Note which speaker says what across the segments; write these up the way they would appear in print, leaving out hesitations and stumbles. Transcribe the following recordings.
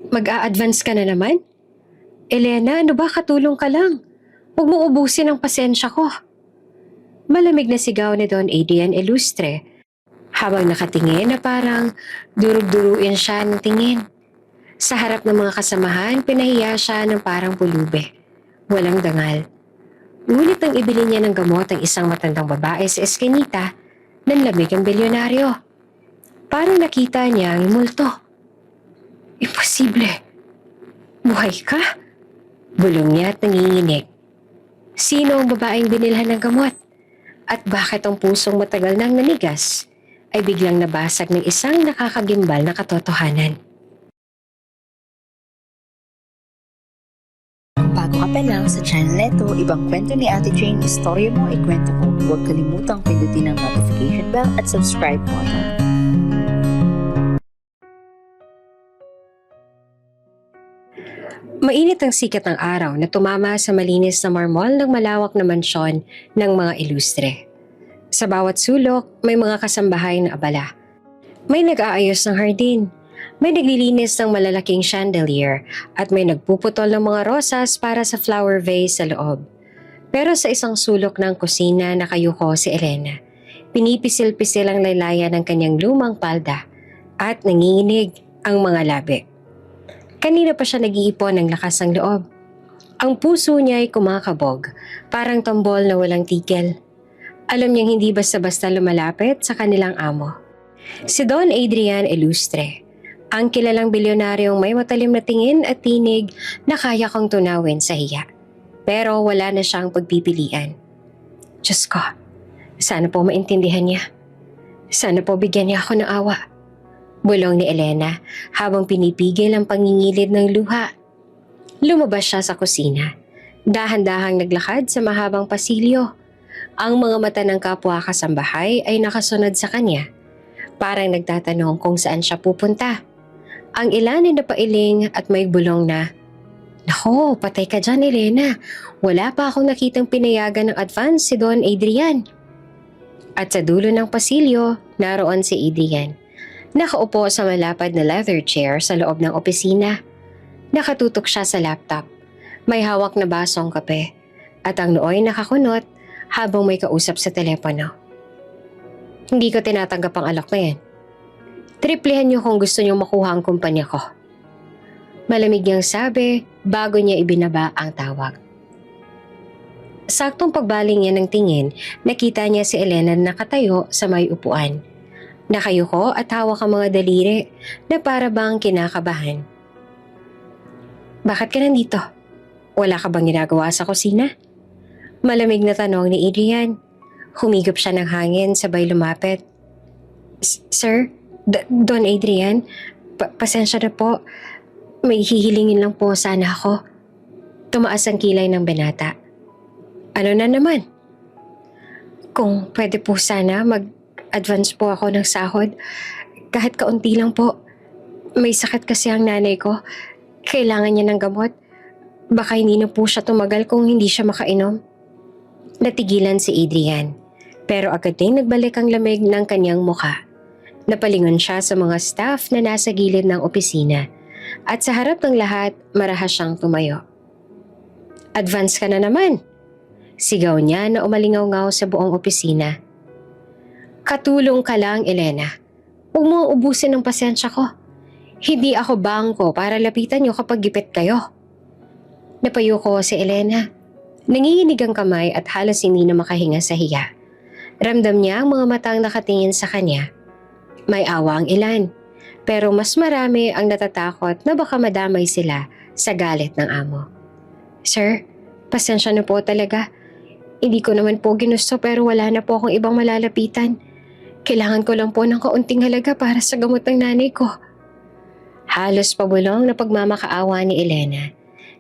Speaker 1: Mag-a-advance ka na naman? Elena, ano ba? Katulong ka lang. Huwag mo ubusin ang pasensya ko. Malamig na sigaw ni Don Adrian Ilustre habang nakatingin na parang durug-duruin siya ng tingin. Sa harap ng mga kasamahan, pinahiya siya ng parang pulube. Walang dangal. Ngunit nang ibili niya ng gamot ang isang matandang babae sa eskinita, nanlamig ang bilyonaryo. Parang nakita niya ang multo. Imposible. Buhay ka? Bulong niya at nanginginig. Sino ang babaeng binilhan ng gamot? At bakit ang pusong matagal nang nanigas ay biglang nabasag ng isang nakakagimbal na katotohanan?
Speaker 2: Bago ka pa lang sa channel neto, ibang kwento ni Ate Jane, istorya mo, ikwento ko. Huwag kalimutang pindutin ang notification bell at subscribe button.
Speaker 1: Mainit ang sikat ng araw na tumama sa malinis na marmol ng malawak na mansyon ng mga ilustre. Sa bawat sulok, may mga kasambahay na abala. May nag-aayos ng hardin, may naglilinis ng malalaking chandelier at may nagpuputol ng mga rosas para sa flower vase sa loob. Pero sa isang sulok ng kusina nakayuko si Elena. Pinipisil-pisil ang laylayan ng kanyang lumang palda at nanginginig ang mga labi. Kanina pa siya nag-iipon ng lakas ng loob. Ang puso niya ay kumakabog, parang tambol na walang tigil. Alam niyang hindi basta-basta lumalapit sa kanilang amo. Si Don Adrian Ilustre, ang kilalang bilyonaryong may matalim na tingin at tinig na kaya kang tunawin sa hiya. Pero wala na siyang pagpipilian. Diyos ko, sana po maintindihan niya. Sana po bigyan niya ako ng awa. Bulong ni Elena habang pinipigil ang pangingilid ng luha. Lumabas siya sa kusina. Dahan-dahang naglakad sa mahabang pasilyo. Ang mga mata ng kapwa kasambahay ay nakasunod sa kanya. Parang nagtatanong kung saan siya pupunta. Ang ilan ay napailing at may bulong na, "Nako, patay ka dyan, Elena. Wala pa akong nakitang pinayagan ng advance si Don Adrian." At sa dulo ng pasilyo, naroon si Adrian. Nakaupo sa malapad na leather chair sa loob ng opisina. Nakatutok siya sa laptop. May hawak na basong kape. At ang nooy nakakunot habang may kausap sa telepono. Hindi ko tinatanggap ang alok na yan. Triplehan niyo kung gusto niyo makuha ang kumpanya ko. Malamig niyang sabi bago niya ibinaba ang tawag. Saktong pagbaling niya ng tingin, nakita niya si Elena na nakatayo sa may upuan. Nakayuko at hawak ang mga daliri na para bang kinakabahan. Bakit ka nandito? Wala ka bang ginagawa sa kusina? Malamig na tanong ni Adrian. Humigop siya ng hangin sabay lumapit. Sir, Don Adrian, pasensya na po. May hihilingin lang po sana ako. Tumaas ang kilay ng binata. Ano na naman? Kung pwede po sana mag-advance po ako ng sahod. Kahit kaunti lang po. May sakit kasi ang nanay ko. Kailangan niya ng gamot. Baka hindi na po siya tumagal kung hindi siya makainom. Natigilan si Adrian. Pero agad din nagbalik ang lamig ng kanyang mukha. Napalingon siya sa mga staff na nasa gilid ng opisina. At sa harap ng lahat, marahas siyang tumayo. Advance ka na naman. Sigaw niya na umalingaw-ngaw sa buong opisina. Katulong ka lang, Elena. Huwag mo ubusin ang pasensya ko. Hindi ako bangko para lapitan niyo kapag gipit kayo. Napayuko si Elena. Nanginginig ang kamay at halos hindi na makahinga sa hiya. Ramdam niya ang mga matang nakatingin sa kanya. May awa ang ilan, pero mas marami ang natatakot na baka madamay sila sa galit ng amo. Sir, pasensya na po talaga. Hindi ko naman po ginusto pero wala na po akong ibang malalapitan. Kailangan ko lang po ng kaunting halaga para sa gamot ng nanay ko. Halos pabulong na pagmamakaawa ni Elena.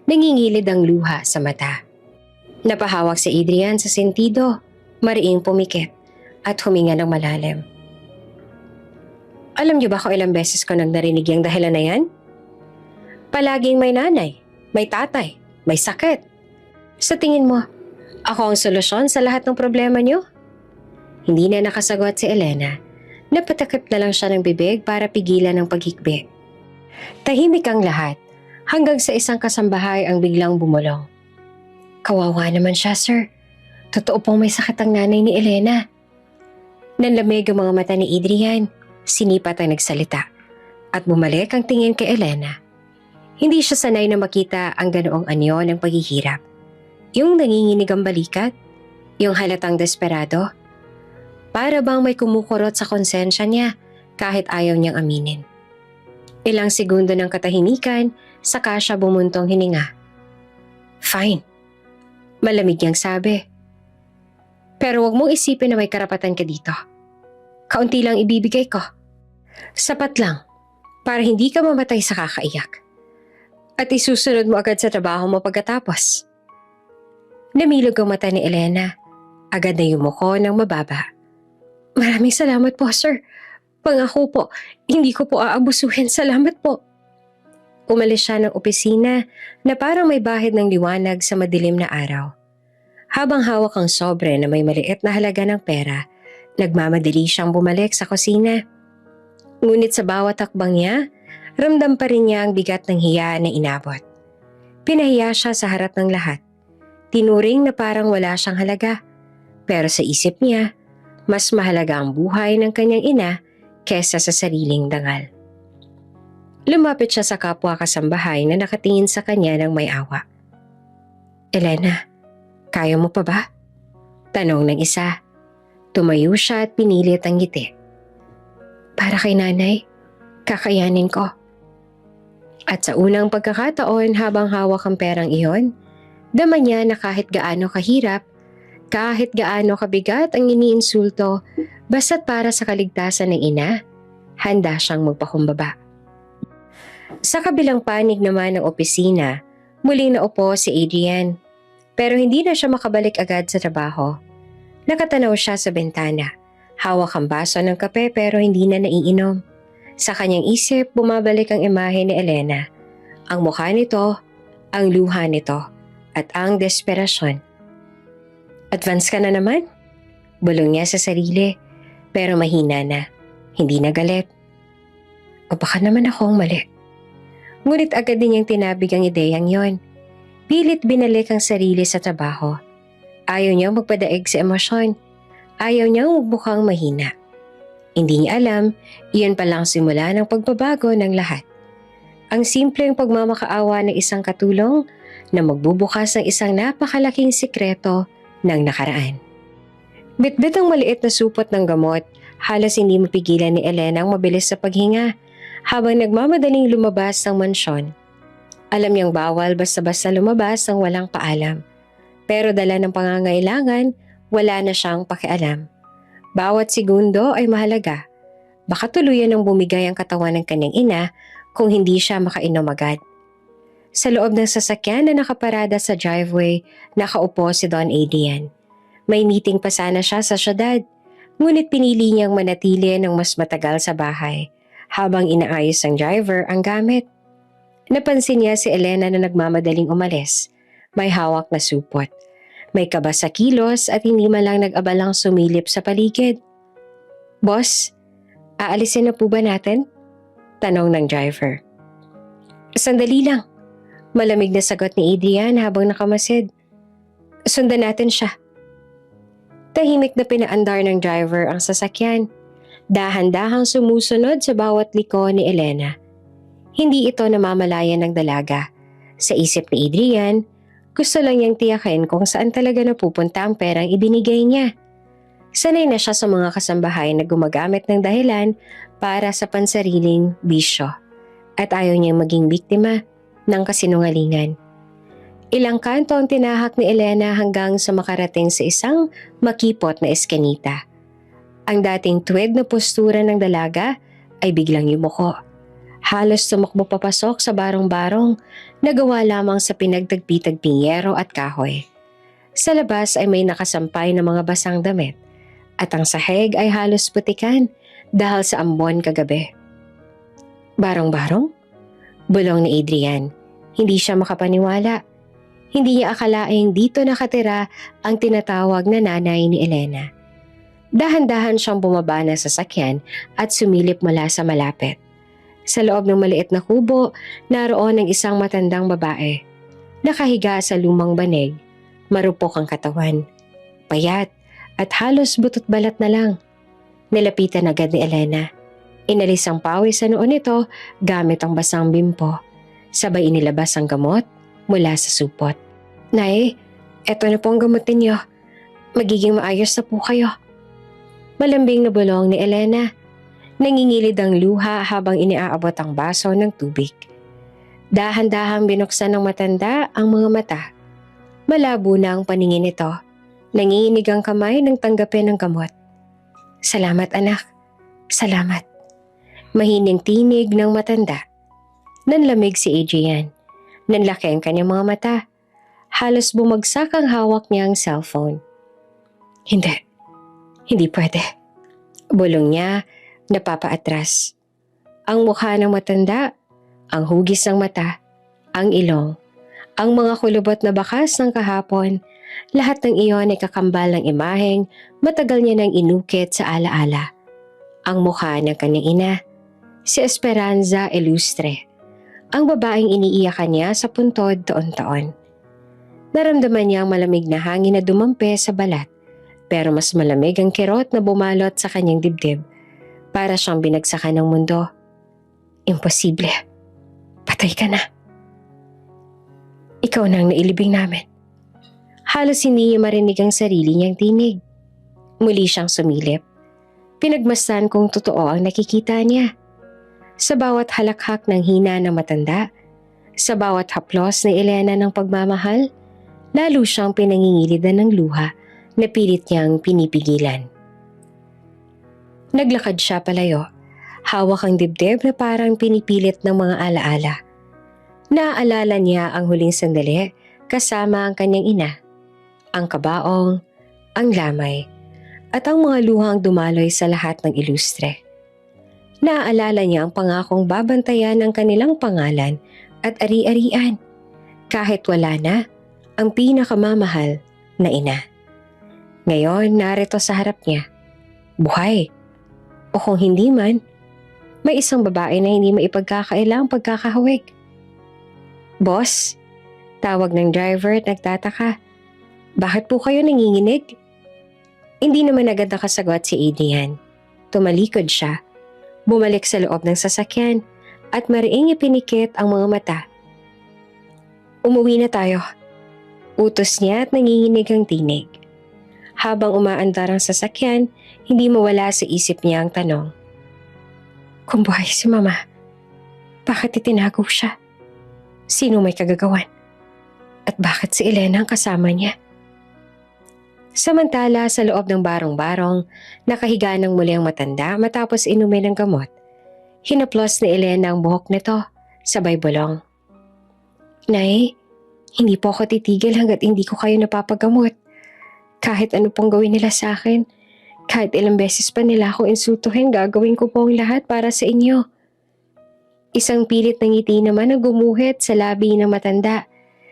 Speaker 1: Nangingilid ang luha sa mata. Napahawak si Adrian sa sentido, mariing pumikit at huminga ng malalim. Alam niyo ba kung ilang beses ko nang narinig yung dahilan na yan? Palaging may nanay, may tatay, may sakit. Sa tingin mo, ako ang solusyon sa lahat ng problema niyo? Hindi na nakasagot si Elena. Napatakip na lang siya ng bibig para pigilan ang paghikbi. Tahimik ang lahat hanggang sa isang kasambahay ang biglang bumulong. Kawawa naman siya, sir. Totoo pong may sakit ang nanay ni Elena. Nanlamig ang mga mata ni Adrian, sinipat ang nagsalita, at bumalik ang tingin kay Elena. Hindi siya sanay na makita ang ganoong anyo ng paghihirap. Yung nanginginig ang balikat, yung halatang desperado. Para bang may kumukurot sa konsensya niya kahit ayaw niyang aminin. Ilang segundo ng katahimikan, saka siya bumuntong hininga. Fine. Malamig niyang sabi. Pero wag mong isipin na may karapatan ka dito. Kaunti lang ibibigay ko. Sapat lang para hindi ka mamatay sa kakaiyak. At isusunod mo agad sa trabaho mo pagkatapos. Namilog ang mata ni Elena. Agad na yumuko ng mababa. Maraming salamat po, sir. Pangako po, hindi ko po aabusuhin. Salamat po. Umalis siya ng opisina na parang may bahid ng liwanag sa madilim na araw. Habang hawak ang sobre na may maliit na halaga ng pera, nagmamadali siyang bumalik sa kusina. Ngunit sa bawat hakbang niya, ramdam pa rin niya ang bigat ng hiya na inabot. Pinahiya siya sa harap ng lahat. Tinuring na parang wala siyang halaga. Pero sa isip niya, mas mahalaga ang buhay ng kanyang ina kesa sa sariling dangal. Lumapit siya sa kapwa kasambahay na nakatingin sa kanya ng may awa. Elena, kaya mo pa ba? Tanong ng isa. Tumayo siya at pinilit ang ngiti. Para kay nanay, kakayanin ko. At sa unang pagkakataon habang hawak ang perang iyon, dama niya na kahit gaano kahirap, kahit gaano kabigat ang iniinsulto, basta't para sa kaligtasan ng ina, handa siyang magpakumbaba. Sa kabilang panig naman ng opisina, muling naupo si Adrian. Pero hindi na siya makabalik agad sa trabaho. Nakatanaw siya sa bintana. Hawak ang baso ng kape pero hindi na naiinom. Sa kanyang isip, bumabalik ang imahe ni Elena. Ang mukha nito, ang luha nito, at ang desperasyon. Advance ka na naman? Bulong niya sa sarili, pero mahina na. Hindi na galit. O baka naman akong mali. Ngunit agad din niyang tinabig ang ideyang yon. Pilit binalik ang sarili sa trabaho. Ayaw niyang magpadaig sa emosyon. Ayaw niyang mukhang mahina. Hindi niya alam, iyon palang simula ng pagbabago ng lahat. Ang simpleng pagmamakaawa ng isang katulong na magbubukas ng isang napakalaking sikreto ng nakaraan. Bitbit ang maliit na supot ng gamot, halos hindi mapigilan ni Elena ang mabilis sa paghinga habang nagmamadaling lumabas ng mansyon. Alam niyang bawal basta-basta lumabas ng walang paalam. Pero dala ng pangangailangan, wala na siyang pakialam. Bawat segundo ay mahalaga. Baka tuluyan ng bumigay ang katawan ng kanyang ina kung hindi siya makainom agad. Sa loob ng sasakyan na nakaparada sa driveway, nakaupo si Don Adrian. May meeting pa sana siya sa syudad, ngunit pinili niyang manatili ng mas matagal sa bahay habang inaayos ng driver ang gamit. Napansin niya si Elena na nagmamadaling umalis. May hawak na supot. May kaba sa kilos at hindi man lang nag-abalang sumilip sa paligid. Boss, aalisin na po ba natin? Tanong ng driver. Sandali lang. Malamig na sagot ni Adrian habang nakamasid. Sundan natin siya. Tahimik na pinaandar ng driver ang sasakyan. Dahan-dahang sumusunod sa bawat liko ni Elena. Hindi ito namamalayan ng dalaga. Sa isip ni Adrian, gusto lang niyang tiyakin kung saan talaga napupunta ang perang ibinigay niya. Sanay na siya sa mga kasambahay na gumagamit ng dahilan para sa pansariling bisyo at ayaw niyang maging biktima ng kasinungalingan. Ilang kanto ang tinahak ni Elena hanggang sa makarating sa isang makipot na eskinita. Ang dating tuwid na postura ng dalaga ay biglang yumuko. Halos tumakbo papasok sa barong-barong na gawa lamang sa pinagtagpi-tagping yero at kahoy. Sa labas ay may nakasampay na mga basang damit at ang sahig ay halos putikan dahil sa ambon kagabi. Barong-barong? Bulong ni Adrian. Hindi siya makapaniwala. Hindi niya akalaing dito nakatira ang tinatawag na nanay ni Elena. Dahan-dahan siyang bumaba ng sasakyan at sumilip mula sa malapit. Sa loob ng maliit na kubo, naroon ang isang matandang babae. Nakahiga sa lumang banig, marupok ang katawan, payat at halos butot balat na lang. Nilapitan agad ni Elena. Inalis ang pawis sa noon nito gamit ang basang bimpo. Sabay inilabas ang gamot mula sa supot. Nay, eto na po ang gamutin niyo. Magiging maayos na po kayo. Malambing na bulong ni Elena. Nangingilid ang luha habang iniaabot ang baso ng tubig. Dahan-dahang binuksan ng matanda ang mga mata. Malabo na ang paningin nito. Nanginginig ang kamay nang tanggapin ang gamot. Salamat anak. Salamat. Mahining tinig ng matanda. Nanlamig si Adrian. Nanlaki ang kanyang mga mata. Halos bumagsak ang hawak niyang cellphone. Hindi pwede. Bulong niya, napapaatras. Ang mukha ng matanda, ang hugis ng mata, ang ilong, ang mga kulubot na bakas ng kahapon, lahat ng iyon ay kakambal ng imaheng matagal niya nang inukit sa alaala. Ang mukha ng kanyang ina, si Esperanza Ilustre, ang babaeng iniiyakan niya sa puntod taon-taon. Naramdaman niya ang malamig na hangin na dumampi sa balat, pero mas malamig ang kirot na bumalot sa kanyang dibdib. Para siyang binagsakan ng mundo. Imposible. Patay ka na. Ikaw na ang nailibing namin. Halos hindi niya marinig ang sarili niyang tinig. Muli siyang sumilip. Pinagmasdan kung totoo ang nakikita niya. Sa bawat halakhak ng hina ng matanda, sa bawat haplos ni Elena ng pagmamahal, lalo siyang pinangingilidan ng luha na pilit niyang pinipigilan. Naglakad siya palayo, hawak ang dibdib na parang pinipilit ng mga alaala. Naaalala niya ang huling sandali kasama ang kanyang ina, ang kabaong, ang lamay, at ang mga luhang dumaloy sa lahat ng ilustre. Naaalala niya ang pangakong babantayan ang kanilang pangalan at ari-arian, kahit wala na ang pinakamamahal na ina. Ngayon narito sa harap niya, buhay. O kung hindi man, may isang babae na hindi maipagkakailang pagkakahawig. Boss, tawag ng driver at nagtataka. Bakit po kayo nanginginig? Hindi naman agad nakasagot si Adrian. Tumalikod siya, bumalik sa loob ng sasakyan at mariing ipinikit ang mga mata. Umuwi na tayo. Utos niya at nanginginig ang tinig. Habang umaandar ang sasakyan, hindi mawala sa isip niya ang tanong. Kung buhay si Mama, bakit itinago siya? Sino may kagagawan? At bakit si Elena ang kasama niya? Samantala sa loob ng barong-barong, nakahiga ng muli ang matanda matapos inumin ng gamot. Hinaplos ni Elena ang buhok nito, sabay bulong. Nay, hindi po ako titigil hanggat hindi ko kayo napapagamot. Kahit ano pong gawin nila sa akin, kahit ilang beses pa nila ako insultuhin, gagawin ko po ang lahat para sa inyo. Isang pilit na ngiti naman ang gumuhit sa labi ng matanda,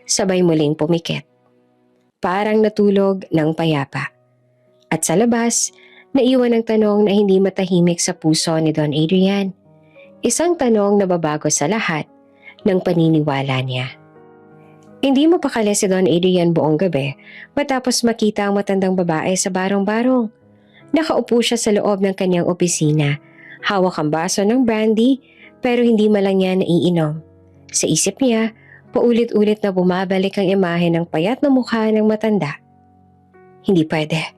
Speaker 1: sabay muling pumikit. Parang natulog ng payapa. At sa labas, naiwan ang tanong na hindi matahimik sa puso ni Don Adrian. Isang tanong na babago sa lahat ng paniniwala niya. Hindi mapakali si Don Adrian buong gabi matapos makita ang matandang babae sa barong-barong. Nakaupo siya sa loob ng kanyang opisina, hawak ang baso ng brandy pero hindi man lang niya naiinom. Sa isip niya, paulit-ulit na bumabalik ang imahe ng payat na mukha ng matanda. Hindi pwede.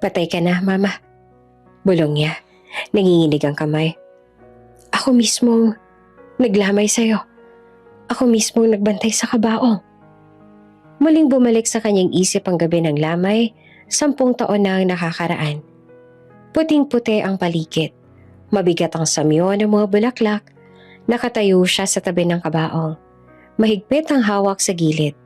Speaker 1: Patay ka na, Mama. Bulong niya. Nanginginig ang kamay. Ako mismong naglamay sa'yo. Ako mismong nagbantay sa kabaong. Muling bumalik sa kanyang isip ang gabi ng lamay, 10 taon na ang nakakaraan. Puting-puti ang paligid. Mabigat ang samyo ng mga bulaklak. Nakatayo siya sa tabi ng kabaong. Mahigpit ang hawak sa gilid.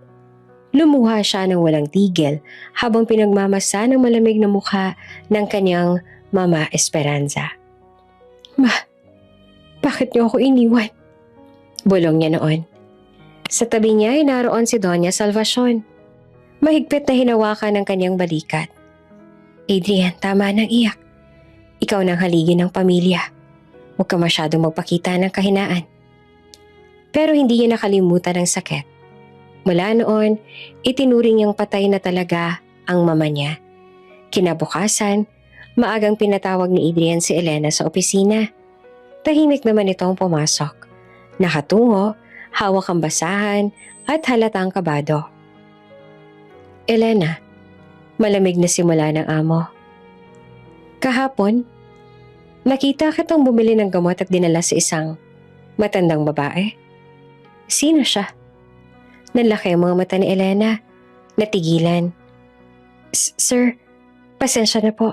Speaker 1: Lumuha siya ng walang tigil habang pinagmamasa ng malamig na mukha ng kanyang Mama Esperanza. Ma, bakit niyo ako iniwan? Bulong niya noon. Sa tabi niya ay naroon si Doña Salvacion. Mahigpit na hinawakan ng kanyang balikat. Adrian, tama nang iyak. Ikaw nang haligi ng pamilya. Huwag ka masyadong magpakita ng kahinaan. Pero hindi niya nakalimutan ang sakit. Mula noon, itinuring niyang patay na talaga ang mama niya. Kinabukasan, maagang pinatawag ni Adrian si Elena sa opisina. Tahimik naman itong pumasok. Nakatungo, hawak ang basahan at halatang kabado. Elena, malamig na simula ng amo. Kahapon, nakita kitang bumili ng gamot at dinala sa isang matandang babae. Sino siya? Nanlaki ang mga mata ni Elena. Natigilan. Sir, pasensya na po.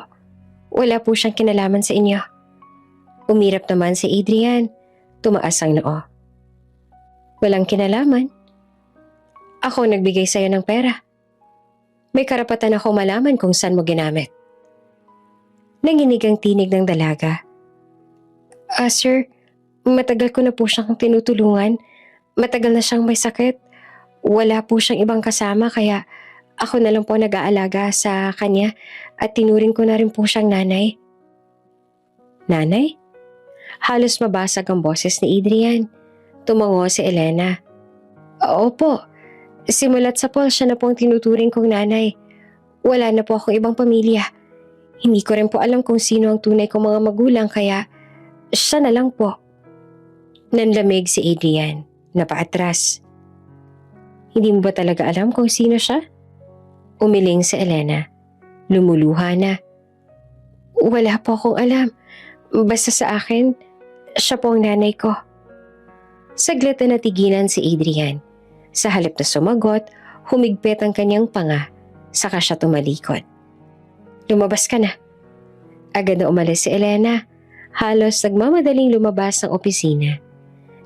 Speaker 1: Wala po siyang kinalaman sa inyo. Umirap naman si Adrian. Tumaas ang noo. Walang kinalaman. Ako nagbigay sa'yo ng pera. May karapatan ako malaman kung saan mo ginamit. Nanginig ang tinig ng dalaga. Sir, matagal ko na po siyang tinutulungan. Matagal na siyang may sakit. Wala po siyang ibang kasama kaya ako na lang po nag-aalaga sa kanya at tinuring ko na rin po siyang nanay. Nanay? Halos mabasag ang boses ni Adrian. Tumango si Elena. Opo, simulat sa Paul siya na po ang tinuturing kong nanay. Wala na po akong ibang pamilya. Hindi ko rin po alam kung sino ang tunay kong mga magulang kaya siya na lang po. Nanlamig si Adrian. Napaatras. Hindi mo ba talaga alam kung sino siya? Umiling si Elena. Lumuluha na. Wala po akong alam. Basta sa akin, siya po ang nanay ko. Saglit na natigilan si Adrian. Sa halip na sumagot, humigpit ang kanyang panga, saka siya tumalikod. Lumabas ka na. Agad na umalis si Elena. Halos nagmamadaling lumabas ng opisina.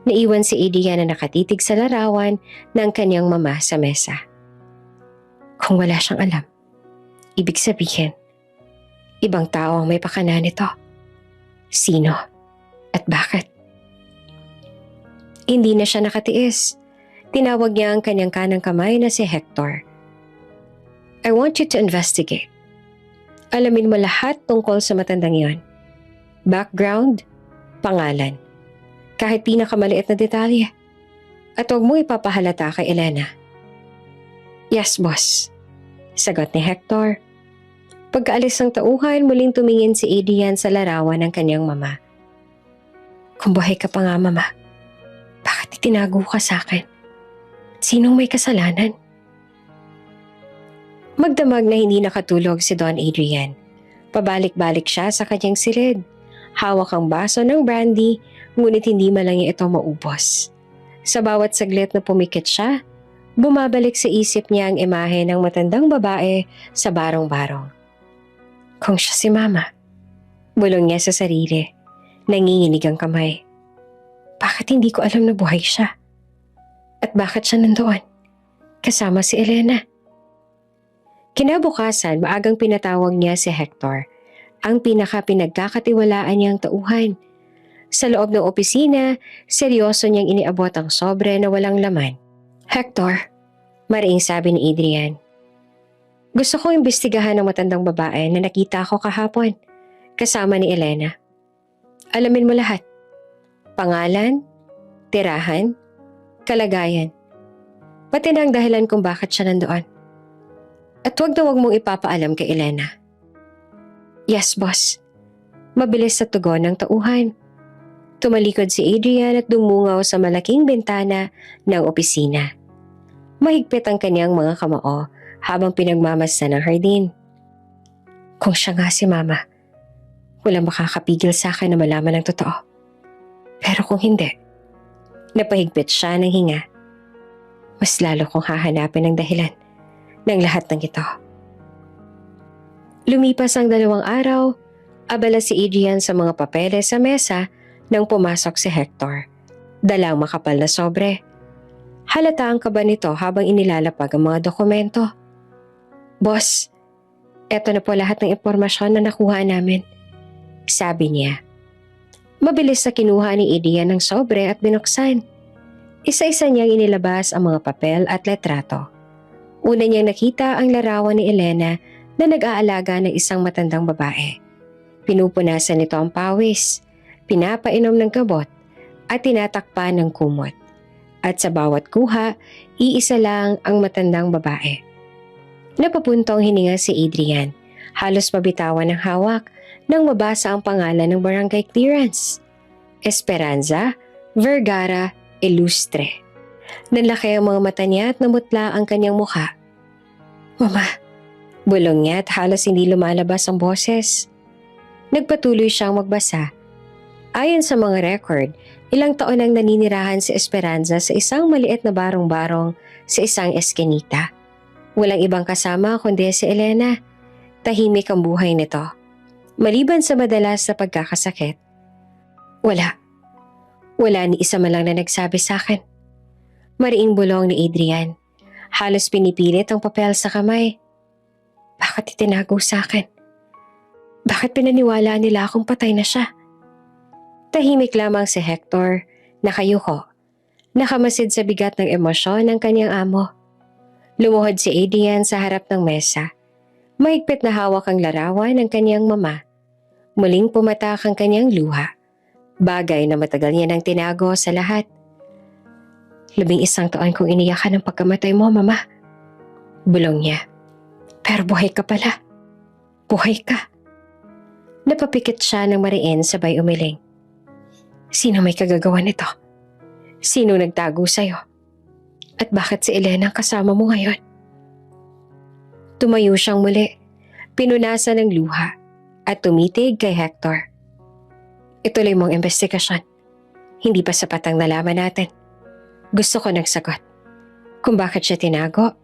Speaker 1: Naiwan si Adrian na nakatitig sa larawan ng kanyang mama sa mesa. Kung wala siyang alam, ibig sabihin, ibang tao ang may pakana nito. Sino at bakit? Hindi na siya nakatiis. Tinawag niya ang kanyang kanang kamay na si Hector. I want you to investigate. Alamin mo lahat tungkol sa matandang yon. Background, pangalan, kahit pinakamaliit na detalye. At huwag mo ipapahalata kay Elena. Yes, boss. Sagot ni Hector. Pagkaalis ng tauhan, muling tumingin si Adrian sa larawan ng kanyang mama. Kung buhay ka pa nga, mama, bakit itinago ka sa akin? Sinong may kasalanan? Magdamag na hindi nakatulog si Don Adrian. Pabalik-balik siya sa kanyang silid. Hawak ang baso ng brandy, ngunit hindi man lang niya ito maubos. Sa bawat saglit na pumikit siya, bumabalik sa isip niya ang imahe ng matandang babae sa barong-barong. Kung siya si Mama, bulong niya sa sarili, nanginginig ang kamay. Bakit hindi ko alam na buhay siya? At bakit siya nandoon? Kasama si Elena. Kinabukasan, maagang pinatawag niya si Hector, ang pinaka-pinagkakatiwalaan niyang tauhan. Sa loob ng opisina, seryoso niyang iniabot ang sobre na walang laman. Hector, mariing sabi ni Adrian. Gusto kong imbestigahan ng matandang babae na nakita ko kahapon, kasama ni Elena. Alamin mo lahat. Pangalan, tirahan, kalagayan. Pati na ang dahilan kung bakit siya nandoon. At huwag mong ipapaalam kay Elena. Yes, boss. Mabilis sa tugon ng tauhan. Tumalikod si Adrian at dumungaw sa malaking bintana ng opisina. Mahigpit ang kanyang mga kamao habang pinagmamasdan ng hardin. Kung siya nga si Mama, walang makakapigil sa akin na malaman ang totoo. Pero kung hindi, napahigpit siya ng hinga. Mas lalo kong hahanapin ang dahilan ng lahat ng ito. Lumipas ang 2 araw, abala si Adrian sa mga papeles sa mesa nang pumasok si Hector. Dalang makapal na sobre. Halata ang kaba nito habang inilalapag ang mga dokumento. Boss, eto na po lahat ng impormasyon na nakuha namin, sabi niya. Mabilis na kinuha ni Adrian ng sobre at binuksan. Isa-isa niyang inilabas ang mga papel at letrato. Una niyang nakita ang larawan ni Elena na nag-aalaga ng isang matandang babae. Pinupunasan nito ang pawis. pinapainom ng gamot at tinatakpan ng kumot. At sa bawat kuha, iisa lang ang matandang babae. Napapuntong hininga si Adrian. Halos mabitawan ng hawak nang mabasa ang pangalan ng barangay clearance. Esperanza Vergara Ilustre. Nanlaki ang mga mata niya at namutla ang kanyang mukha. Mama, bulong niya at halos hindi lumalabas ang boses. Nagpatuloy siyang magbasa. Ayon sa mga record, ilang taon nang naninirahan si Esperanza sa isang maliit na barong-barong sa isang eskinita. Walang ibang kasama kundi si Elena. Tahimik ang buhay nito. Maliban sa madalas na pagkakasakit. Wala ni isa man lang na nagsabi sa akin. Mariing bulong ni Adrian. Halos pinipilit ang papel sa kamay. Bakit itinago sa akin? Bakit pinaniwala nila akong patay na siya? Tahimik lamang si Hector, nakayuko. Nakamasid sa bigat ng emosyon ng kanyang amo. Lumuhod si Adrian sa harap ng mesa. Mahigpit na hawak ang larawan ng kanyang mama. Muling pumatak ang kanyang luha. Bagay na matagal niya nang tinago sa lahat. 11 taon kong iniyakan ng pagkamatay mo, Mama. Bulong niya. Pero buhay ka pala. Buhay ka. Napapikit siya ng mariin sabay umiling. Sino may kagagawa nito? Sino nagtago sa'yo? At bakit si Elena ang kasama mo ngayon? Tumayo siyang muli. Pinunasan ng luha at tumitig kay Hector. Ituloy mong investigasyon. Hindi pa sapat ang nalaman natin. Gusto ko ng sagot. Kung bakit siya tinago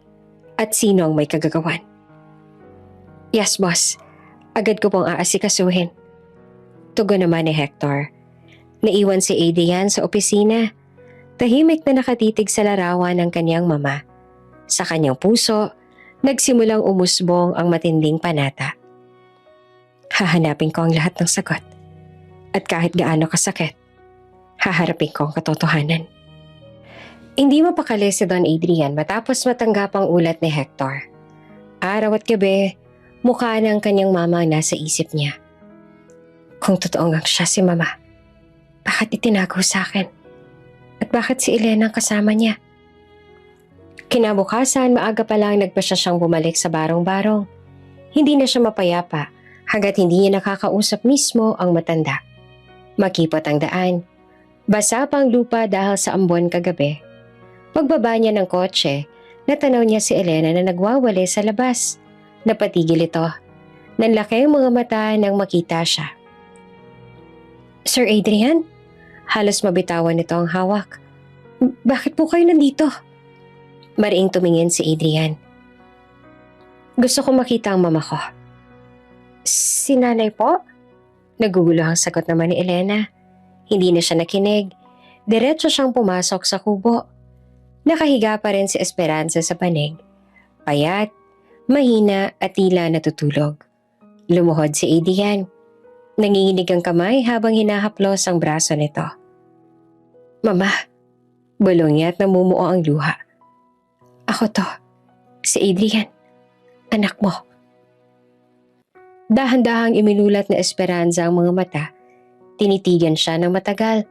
Speaker 1: at sino ang may kagagawan. Yes, boss. Agad ko pong aasikasuhin. Tugon naman ni Hector. Naiwan si Adrian sa opisina. Tahimik na nakatitig sa larawan ng kanyang mama. Sa kanyang puso, nagsimulang umusbong ang matinding panata. Hahanapin ko ang lahat ng sagot. At kahit gaano kasakit, haharapin ko ang katotohanan. Hindi mapakali si Don Adrian matapos matanggap ang ulat ni Hector. Araw at gabi, mukha ng kanyang mama ang nasa isip niya. Kung totoo nga siya si Mama, bakit itinago sa akin? At bakit si Elena ang kasama niya? Kinabukasan, maaga pa lang nagpa siyang bumalik sa barong-barong. Hindi na siya mapayapa hanggat hindi niya nakakausap mismo ang matanda. Makipot ang daan. Basa pang lupa dahil sa ambon kagabi. Pagbaba niya ng kotse, natanaw niya si Elena na nagwawali sa labas. Napatigil ito. Nanlaki ang mga mata nang makita siya. Sir Adrian? Halos mabitawan nito ang hawak. Bakit po kayo nandito? Mariing tumingin si Adrian. Gusto ko makita ang mama ko. Si nanay po? Nagugulo ang sagot naman ni Elena. Hindi na siya nakinig. Diretso siyang pumasok sa kubo. Nakahiga pa rin si Esperanza sa panig. Payat, mahina at tila natutulog. Lumuhod si Adrian. Nanginginig ang kamay habang hinahaplos ang braso nito. Mama, bulong niya at namumuo ang luha. Ako to, si Adrian, anak mo. Dahan-dahang iminulat na Esperanza ang mga mata. Tinitigan siya ng matagal.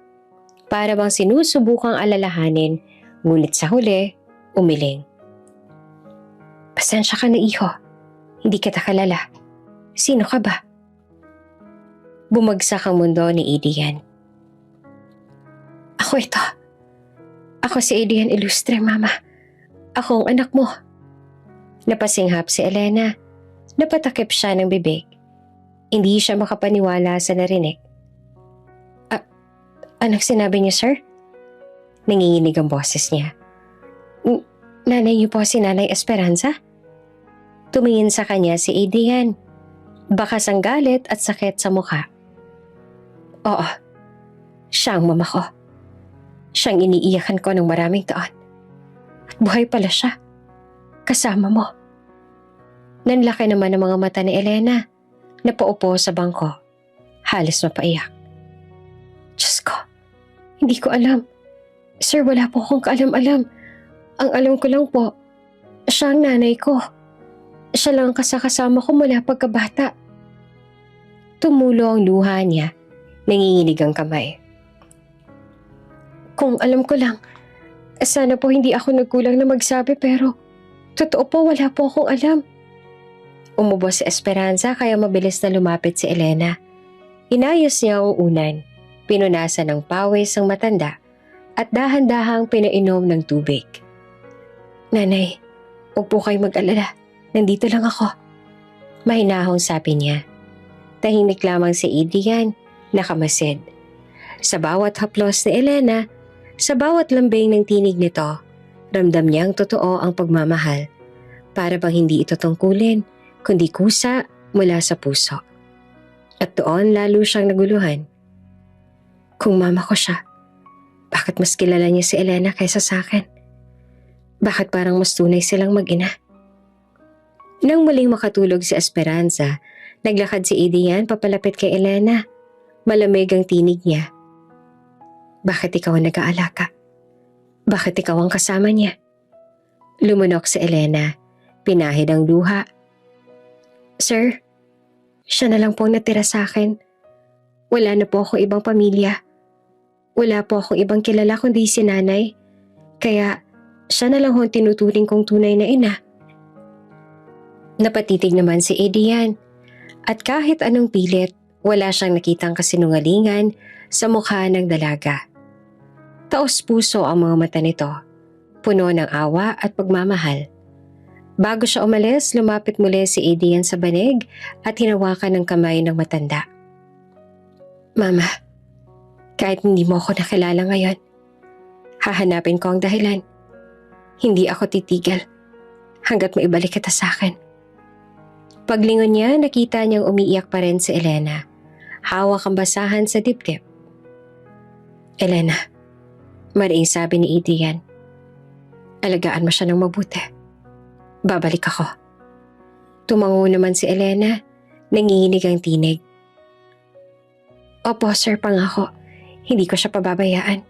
Speaker 1: Para bang sinusubukang alalahanin, ngunit sa huli, umiling. Pasensya ka na, iho. Hindi kita kalala. Sino ka ba? Bumagsak ang mundo ni Adrian. Ako ito. Ako si Adrian Ilustre, Mama. Ako ang anak mo. Napasinghap si Elena. Napatakip siya ng bibig. Hindi siya makapaniwala sa narinig. Anong sinabi niyo, sir? Nanginginig ang boses niya. Nanay niyo po si Nanay Esperanza? Tumingin sa kanya si Adrian. Bakas ang galit at sakit sa mukha. Oo, siya ang mama ko. Siyang iniiyakan ko ng maraming taon. At buhay pala siya. Kasama mo. Nanlaki naman ang mga mata ni Elena. Napaupo sa bangko. Halos mapaiyak. Diyos ko, hindi ko alam. Sir, wala po akong kaalam-alam. Ang alam ko lang po, siya ang nanay ko. Siya lang ang kasakasama ko mula pagkabata. Tumulo ang luha niya. Nanginginig ang kamay. Kung alam ko lang, sana po hindi ako nagkulang na magsabi pero totoo po wala po akong alam. Umubos si Esperanza kaya mabilis na lumapit si Elena. Inayos niya ang unan, pinunasan ng pawis ang matanda at dahan-dahang pinainom ng tubig. Nanay, huwag po kayo mag-alala. Nandito lang ako. Mahinahong sabi niya. Tahimik lamang si Adrian, nakamasid. Sa bawat haplos ni Elena, sa bawat lambing ng tinig nito, ramdam niyang totoo ang pagmamahal. Para bang hindi ito tungkulin, kundi kusa mula sa puso. At doon lalo siyang naguluhan. Kung mama ko siya, bakit mas kilala niya si Elena kaysa sa akin? Bakit parang mas tunay silang mag-ina? Nang muling makatulog si Esperanza, naglakad si Adrian papalapit kay Elena. Malamig ang tinig niya. Bakit ikaw ang nag-aalaka? Bakit ikaw ang kasama niya? Lumunok si Elena. Pinahid ang luha. Sir, siya na lang po ang natira sa akin. Wala na po akong ibang pamilya. Wala po akong ibang kilala kundi si nanay. Kaya siya na lang ho ang tinuturing kong tunay na ina. Napatitig naman si Adrian. At kahit anong pilit, wala siyang nakitang kasinungalingan sa mukha ng dalaga. Taos puso ang mga mata nito, puno ng awa at pagmamahal. Bago siya umalis, lumapit muli si Adrian sa banig at hinawakan ng kamay ng matanda. Mama, kahit hindi mo ako nakilala ngayon, hahanapin ko ang dahilan. Hindi ako titigil hanggat maibalik kita sa akin. Paglingon niya, nakita niyang umiiyak pa rin si Elena. Hawak ang basahan sa dibdib. Elena, mariing sabi ni Adrian. Alagaan mo siya ng mabuti. Babalik ako. Tumango naman si Elena, nanginginig ang tinig. Opo, sir, pangako. Hindi ko siya pababayaan.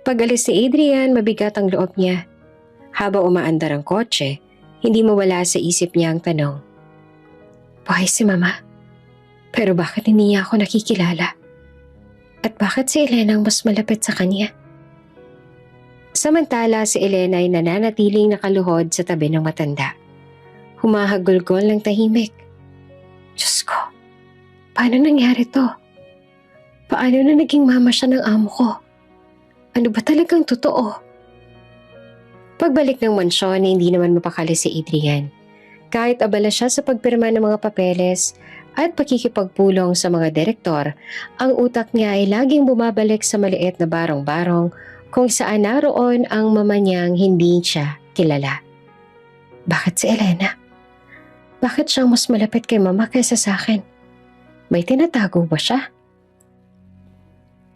Speaker 1: Pag-alis ni Adrian, mabigat ang loob niya. Habang umaandar ang kotse, hindi mawala sa isip niya ang tanong. Buhay si Mama? Pero bakit hindi niya ako nakikilala? At bakit si Elena ang mas malapit sa kanya? Samantala si Elena ay nananatiling nakaluhod sa tabi ng matanda. Humahagulgol ng tahimik. Diyos ko, paano nangyari to? Paano na naging mama siya ng amo ko? Ano ba talagang totoo? Pagbalik ng mansyon, hindi naman mapakali si Adrian. Kahit abala siya sa pagpirma ng mga papeles at pakikipagpulong sa mga direktor, ang utak niya ay laging bumabalik sa maliit na barong-barong kung saan naroon ang mama niyang hindi siya kilala. Bakit si Elena? Bakit siyang mas malapit kay mama kaysa sa akin? May tinatago ba siya?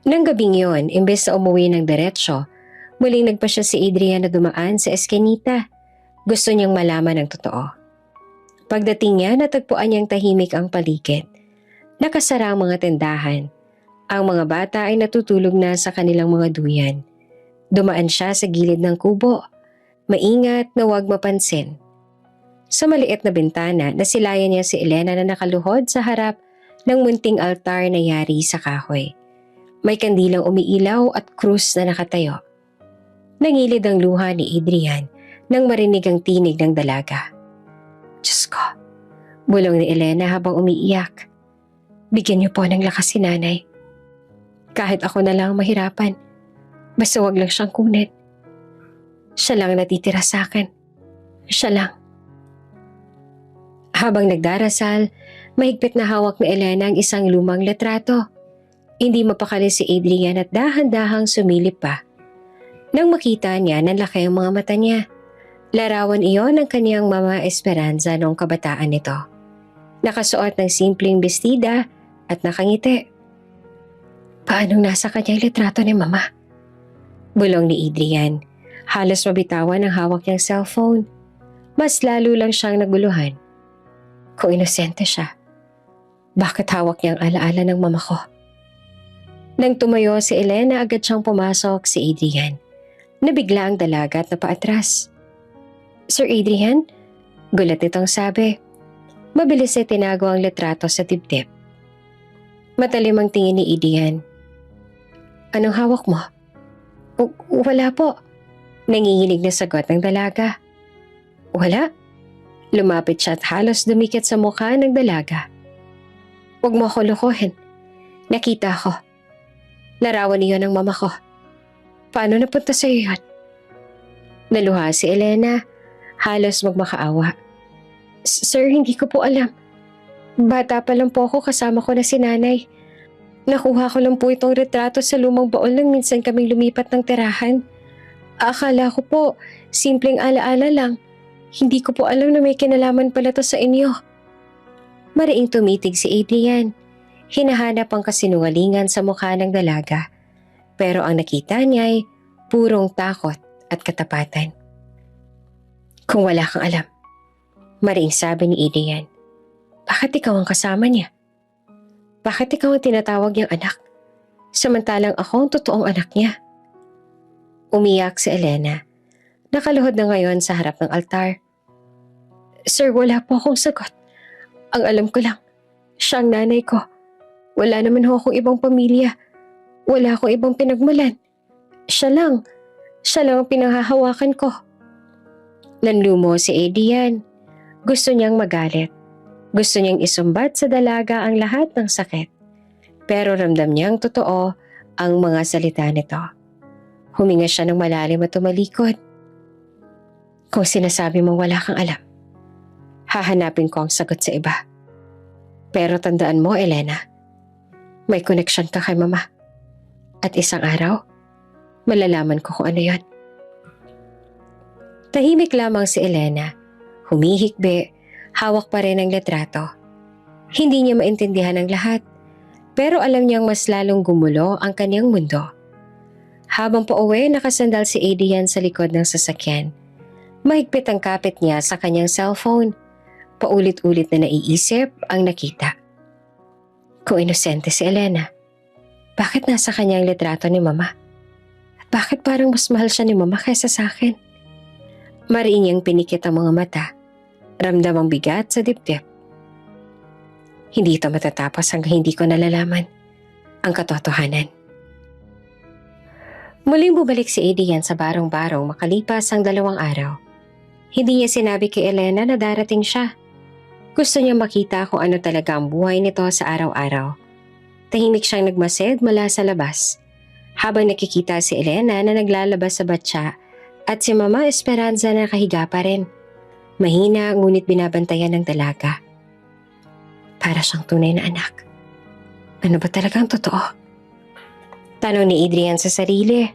Speaker 1: Nang gabing yun, imbes na umuwi ng diretsyo, muling nagpasya si Adrian na dumaan sa eskinita. Gusto niyang malaman ang totoo. Pagdating niya, natagpuan niyang tahimik ang paligid. Nakasara ang mga tindahan. Ang mga bata ay natutulog na sa kanilang mga duyan. Dumaan siya sa gilid ng kubo. Maingat na huwag mapansin. Sa maliit na bintana, nasilayan niya si Elena na nakaluhod sa harap ng munting altar na yari sa kahoy. May kandilang umiilaw at krus na nakatayo. Nangilid ang luha ni Adrian nang marinig ang tinig ng dalaga. Diyos ko, bulong ni Elena habang umiiyak. Bigyan niyo po ng lakas si nanay. Kahit ako na lang mahirapan, basta wag lang siyang kunin. Siya lang natitira sa akin. Siya lang. Habang nagdarasal, mahigpit na hawak ni Elena ang isang lumang litrato. Hindi mapakali si Adrian at dahan-dahang sumilip pa. Nang makita niya, nanlaki ang mga mata niya. Larawan iyon ng kaniyang mama Esperanza noong kabataan nito. Nakasuot ng simpleng bestida at nakangiti. Paanong nasa kanyang litrato ni mama? Bulong ni Adrian. Halos mabitawan ang hawak niyang cellphone. Mas lalo lang siyang naguluhan. Kung inosente siya, bakit hawak niyang alaala ng mama ko? Nang tumayo si Elena, agad siyang pumasok si Adrian. Nabigla ang dalaga at napaatras. Sir Adrian? Gulat nitong sabi. Mabilis ay tinago ang litrato sa dibdib. Matalim ang tingin ni Adrian. Anong hawak mo? Wala po. Nanginginig na sagot ng dalaga. Wala? Lumapit siya at halos dumikit sa mukha ng dalaga. Huwag mo ako lokohin. Nakita ko. Larawan niyo ng mama ko. Paano napunta sa iyo yun? Naluha si Elena, halos magmakaawa. Sir, hindi ko po alam. Bata pa lang po ako, kasama ko na si nanay. Nakuha ko lang po itong retrato sa lumang baon nang minsan kaming lumipat ng tirahan. Akala ko po, simpleng alaala lang. Hindi ko po alam na may kinalaman pala to sa inyo. Mariing tumitig si Adrian. Hinahanap ang kasinungalingan sa mukha ng dalaga. Pero ang nakita niya ay purong takot at katapatan. Kung wala kang alam, mariing sabi ni Adrian, bakit ikaw ang kasama niya? Bakit ikaw ang tinatawag niyang anak? Samantalang ako ang totoong anak niya. Umiyak si Elena. Nakaluhod na ngayon sa harap ng altar. Sir, wala po akong sagot. Ang alam ko lang, siya ang nanay ko. Wala naman ho akong ibang pamilya. Wala akong ibang pinagmulan. Siya lang ang pinanghahawakan ko. Nanlumo si Adrian. Gusto niyang magalit. Gusto niyang isumbat sa dalaga ang lahat ng sakit. Pero ramdam niyang totoo ang mga salita nito. Huminga siya ng malalim at tumalikod. Kung sinasabi mong wala kang alam, hahanapin ko ang sagot sa iba. Pero tandaan mo, Elena, may connection ka kay mama. At isang araw, malalaman ko kung ano yon. Tahimik lamang si Elena. Humihikbi, hawak pa rin ang litrato. Hindi niya maintindihan ang lahat, pero alam niyang mas lalong gumulo ang kanyang mundo. Habang pauwi, nakasandal si Adrian sa likod ng sasakyan. Mahigpit ang kapit niya sa kanyang cellphone. Paulit-ulit na naiisip ang nakita. Kung inosente si Elena, bakit nasa kanyang litrato ni mama? At bakit parang mas mahal siya ni mama kaysa sa akin? Mariin niyang pinikit ang mga mata. Ramdam ang bigat sa dibdib. Hindi ito matatapos hanggang hindi ko nalalaman ang katotohanan. Muling bumalik si Adrian sa barong-barong makalipas ang 2 araw. Hindi niya sinabi kay Elena na darating siya. Gusto niya makita kung ano talaga ang buhay nito sa araw-araw. Tahimik siyang nagmasid mula sa labas. Habang nakikita si Elena na naglalabas sa batya at si Mama Esperanza na nakahiga pa rin. Mahina ngunit binabantayan ng dalaga. Para siyang tunay na anak. Ano ba talagang totoo? Tanong ni Adrian sa sarili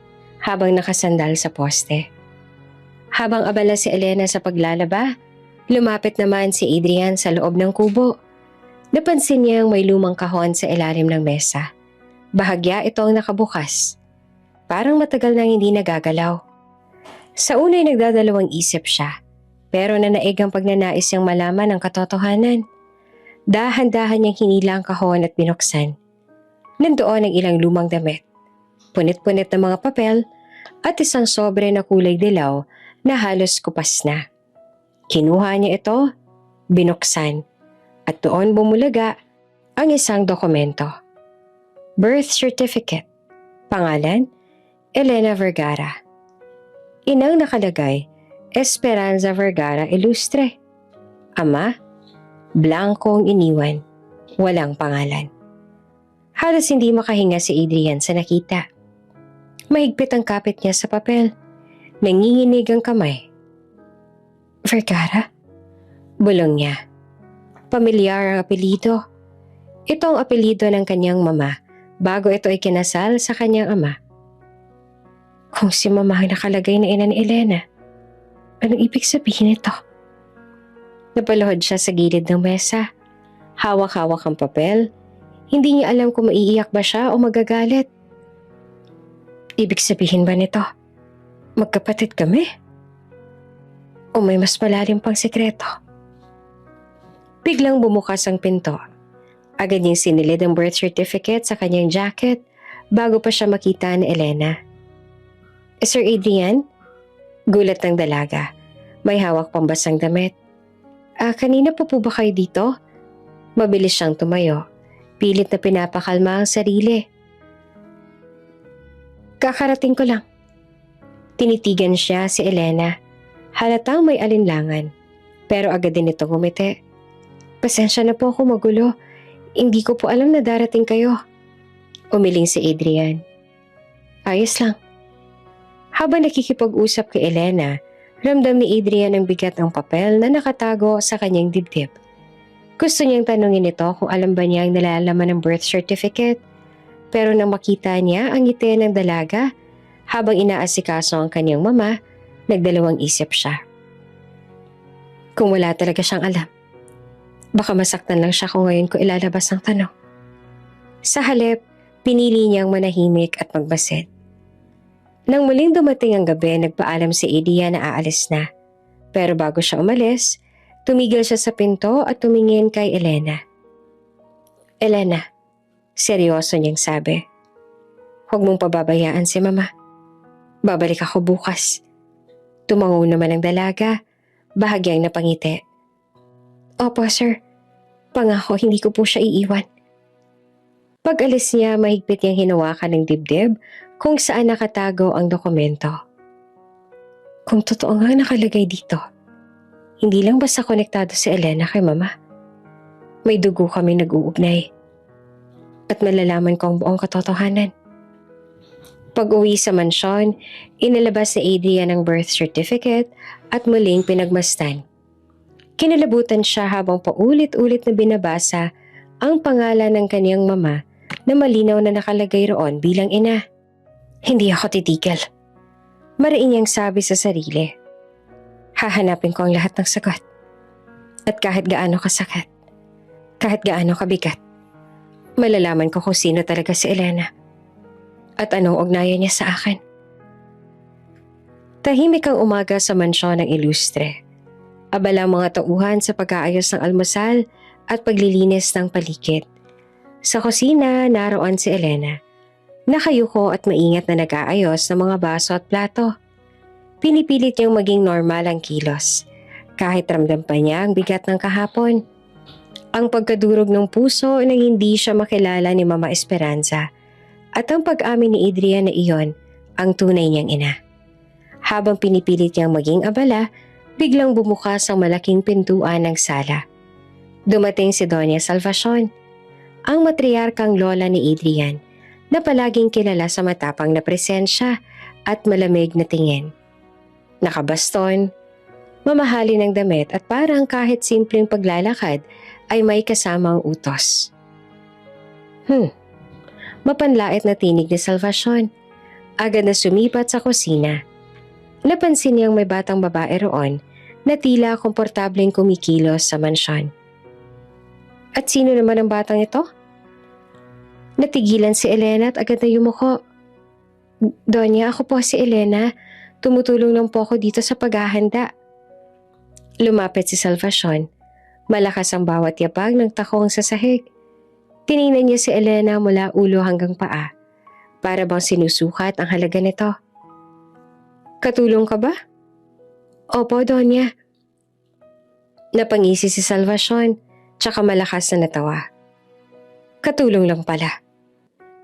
Speaker 1: habang nakasandal sa poste. Habang abala si Elena sa paglalaba, lumapit naman si Adrian sa loob ng kubo. Napansin niyang may lumang kahon sa ilalim ng mesa. Bahagya itong nakabukas. Parang matagal nang hindi nagagalaw. Sa unay nagdadalawang isip siya, pero nanaig ang pagnanais niyang malaman ang katotohanan. Dahan-dahan niyang hinila ang kahon at binuksan. Nandoon ang ilang lumang damit, punit-punit na mga papel at isang sobre na kulay dilaw na halos kupas na. Kinuha niya ito, binuksan, at doon bumulaga ang isang dokumento. Birth certificate. Pangalan, Elena Vergara. Inang nakalagay, Esperanza Vergara Ilustre. Ama, blankong iniwan, walang pangalan. Halos hindi makahinga si Adrian sa nakita. Mahigpit ang kapit niya sa papel. Nanginginig ang kamay. Vergara? Bulong niya. Pamilyar ang apelido. Ito ang apelido ng kanyang mama bago ito ay kinasal sa kanyang ama. Kung si mama ang nakalagay na ina ni Elena, anong ibig sabihin ito? Napaluhod siya sa gilid ng mesa. Hawak-hawak ang papel. Hindi niya alam kung maiiyak ba siya o magagalit. Ibig sabihin ba nito, magkapatid kami? O may mas malalim pang sikreto? Biglang bumukas ang pinto. Agad niyang sinilid ang birth certificate sa kanyang jacket bago pa siya makita ni Elena. Sir Adrian? Gulat ng dalaga. May hawak pang basang damit. Kanina pa po ba kayo dito? Mabilis siyang tumayo. Pilit na pinapakalma ang sarili. Kakarating ko lang. Tinitigan siya si Elena. Halatang may alinlangan. Pero agad din itong ngumiti. Pasensya na po ako magulo. Hindi ko po alam na darating kayo. Umiling si Adrian. Ayos lang. Habang nakikipag-usap kay Elena, ramdam ni Adrian ang bigat ng papel na nakatago sa kanyang dibdib. Gusto niyang tanungin ito kung alam ba niya ang nalalaman ng birth certificate, pero nang makita niya ang ngiti ng dalaga habang inaasikaso ang kanyang mama, nagdalawang isip siya. Kung wala talaga siyang alam, baka masaktan lang siya kung ngayon ko ilalabas ang tanong. Sa halip, pinili niyang manahimik at magbasid. Nang muling dumating ang gabi, nagpaalam si Adrian na aalis na. Pero bago siya umalis, tumigil siya sa pinto at tumingin kay Elena. Elena, seryoso niyang sabi. Huwag mong pababayaan si Mama. Babalik ako bukas. Tumango naman ang dalaga, bahagyang napangiti. Opo sir, pangako hindi ko po siya iiwan. Pag-alis niya, mahigpit niyang hinawakan ng dibdib kung saan nakatago ang dokumento. Kung totoo nga nakalagay dito, hindi lang basta konektado si Elena kay Mama. May dugo kami nag-uugnay. At malalaman ko ang buong katotohanan. Pag-uwi sa mansyon, inilabas ni Adrian ang birth certificate at muling pinagmasdan. Kinalabutan siya habang paulit-ulit na binabasa ang pangalan ng kaniyang mama na malinaw na nakalagay roon bilang ina. Hindi ako titigil. Mariin niyang sabi sa sarili. Hahanapin ko ang lahat ng sagot. At kahit gaano kasakit, kahit gaano kabigat, malalaman ko kung sino talaga si Elena. At anong ugnayan niya sa akin. Tahimik ang umaga sa mansyon ng ilustre. Abala ang mga tauhan sa pag-aayos ng almusal at paglilinis ng paligid. Sa kusina, naroon si Elena. Nakayuko at maingat na nag-aayos ng mga baso at plato. Pinipilit niyang maging normal ang kilos. Kahit ramdam pa niya ang bigat ng kahapon. Ang pagkadurog ng puso nang hindi siya makilala ni Mama Esperanza. At ang pag-amin ni Adrian na iyon ang tunay niyang ina. Habang pinipilit niyang maging abala, biglang bumukas ang malaking pintuan ng sala. Dumating si Doña Salvacion, ang matriarkang lola ni Adrian na palaging kilala sa matapang na presensya at malamig na tingin. Nakabaston, mamahalin ng damit at parang kahit simpleng paglalakad ay may kasamang utos. Mapanlait na tinig ni Salvacion. Agad na sumipat sa kusina. Napansin niyang may batang babae roon na tila komportableng kumikilos sa mansyon. At sino naman ang batang ito? Natigilan si Elena at agad na yumuko. Donya, ako po si Elena. Tumutulong lang po ako dito sa paghahanda. Lumapit si Salvacion. Malakas ang bawat yapag ng takong sa sahig. Tiningnan niya si Elena mula ulo hanggang paa. Para bang sinusukat ang halaga nito. Katulong ka ba? Opo, Donya. Napangisi si Salvacion, tsaka malakas na natawa. Katulong lang pala.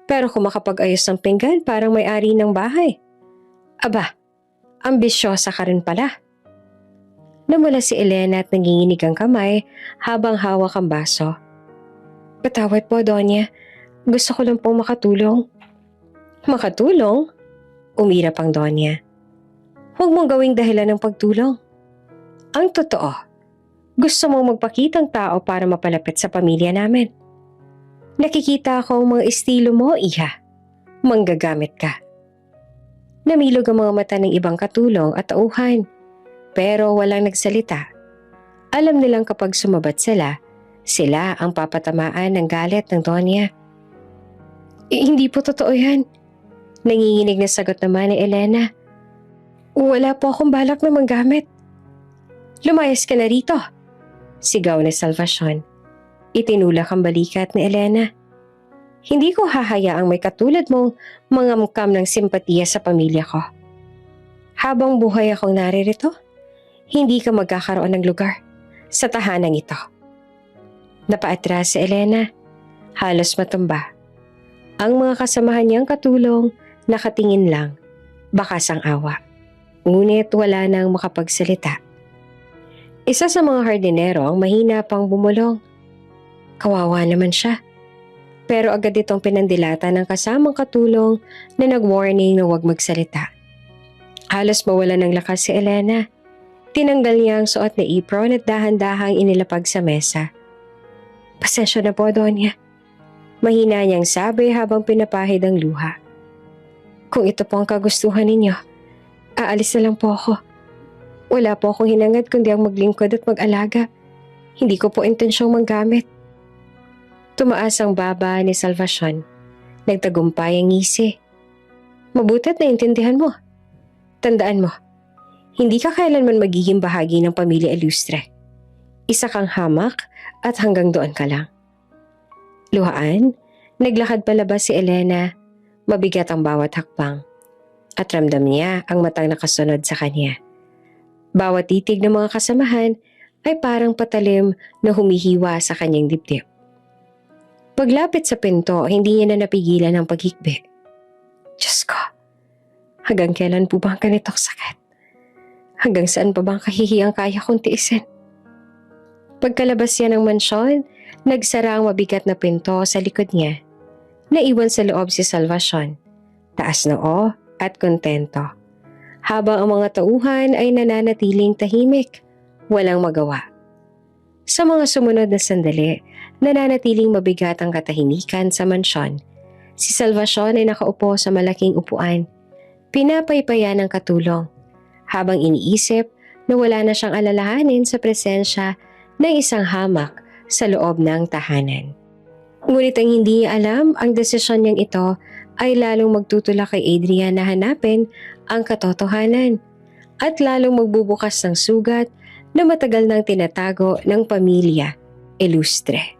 Speaker 1: Pero kung makapag-ayos ng pinggan, parang may-ari ng bahay. Aba, ambisyosa ka rin pala. Namula si Elena at nanginginig ang kamay habang hawak ang baso. Patawad po, Donya. Gusto ko lang pong makatulong. Makatulong? Umirap ang Donya. Huwag mong gawing dahilan ng pagtulong. Ang totoo, gusto mong magpakitang tao para mapalapit sa pamilya namin. Nakikita ko ang mga estilo mo, iha. Manggagamit ka. Namilog ang mga mata ng ibang katulong at tauhan, pero walang nagsalita. Alam nilang kapag sumabat sila ang papatamaan ng galit ng Donya. Hindi po totoo yan. Nanginginig na sagot naman ni Elena. Wala po akong balak na manggamit. Lumayas ka na rito, sigaw ni Salvacion. Itinulak ang balikat ni Elena. Hindi ko hahayaang may katulad mong mangamkam ng simpatiya sa pamilya ko. Habang buhay akong naririto, hindi ka magkakaroon ng lugar sa tahanang ito. Napaatras si Elena. Halos matumba. Ang mga kasamahan niyang katulong nakatingin lang, bakas ang awa. Ngunit wala nang makapagsalita. Isa sa mga hardinero ang mahina pang bumulong. Kawawa naman siya. Pero agad itong pinandilata ng kasamang katulong na nag-warning na huwag magsalita. Halos mawala ng lakas si Elena. Tinanggal niya ang suot na apron at dahan-dahang inilapag sa mesa. Pasensya na po, Donya. Mahina niyang sabi habang pinapahid ang luha. Kung ito po ang kagustuhan ninyo, aalis na lang po ako. Wala po akong hinangad kundi ang maglingkod at mag-alaga. Hindi ko po intensyong manggamit. Tumaas ang baba ni Salvacion. Nagtagumpay ang ngisi. Mabuti't naintindihan mo. Tandaan mo, hindi ka kailanman magiging bahagi ng pamilya Ilustre. Isa kang hamak at hanggang doon ka lang. Luhaan, naglakad palabas si Elena. Mabigat ang bawat hakbang. At ramdam niya ang matang nakasunod sa kanya. Bawat titig ng mga kasamahan ay parang patalim na humihiwa sa kanyang dibdib. Paglapit sa pinto, hindi niya na napigilan ang paghikbi. Diyos ko, hanggang kailan po bang ganitong sakit? Hanggang saan pa bang kahihiyang kaya kong tiisin? Pagkalabas niya ng mansyon, nagsara ang mabigat na pinto sa likod niya. Naiwan sa loob si Salvacion, taas noo at kontento. Habang ang mga tauhan ay nananatiling tahimik, walang magawa. Sa mga sumunod na sandali, nananatiling mabigat ang katahimikan sa mansyon. Si Salvacion ay nakaupo sa malaking upuan, pinapaypayan ng katulong, habang iniisip na wala na siyang alalahanin sa presensya ng isang hamak sa loob ng tahanan. Ngunit ang hindi niya alam, ang desisyon niyang ito ay lalong magtutulak kay Adrian na hanapin ang katotohanan at lalong magbubukas ng sugat na matagal nang tinatago ng pamilya Ilustre.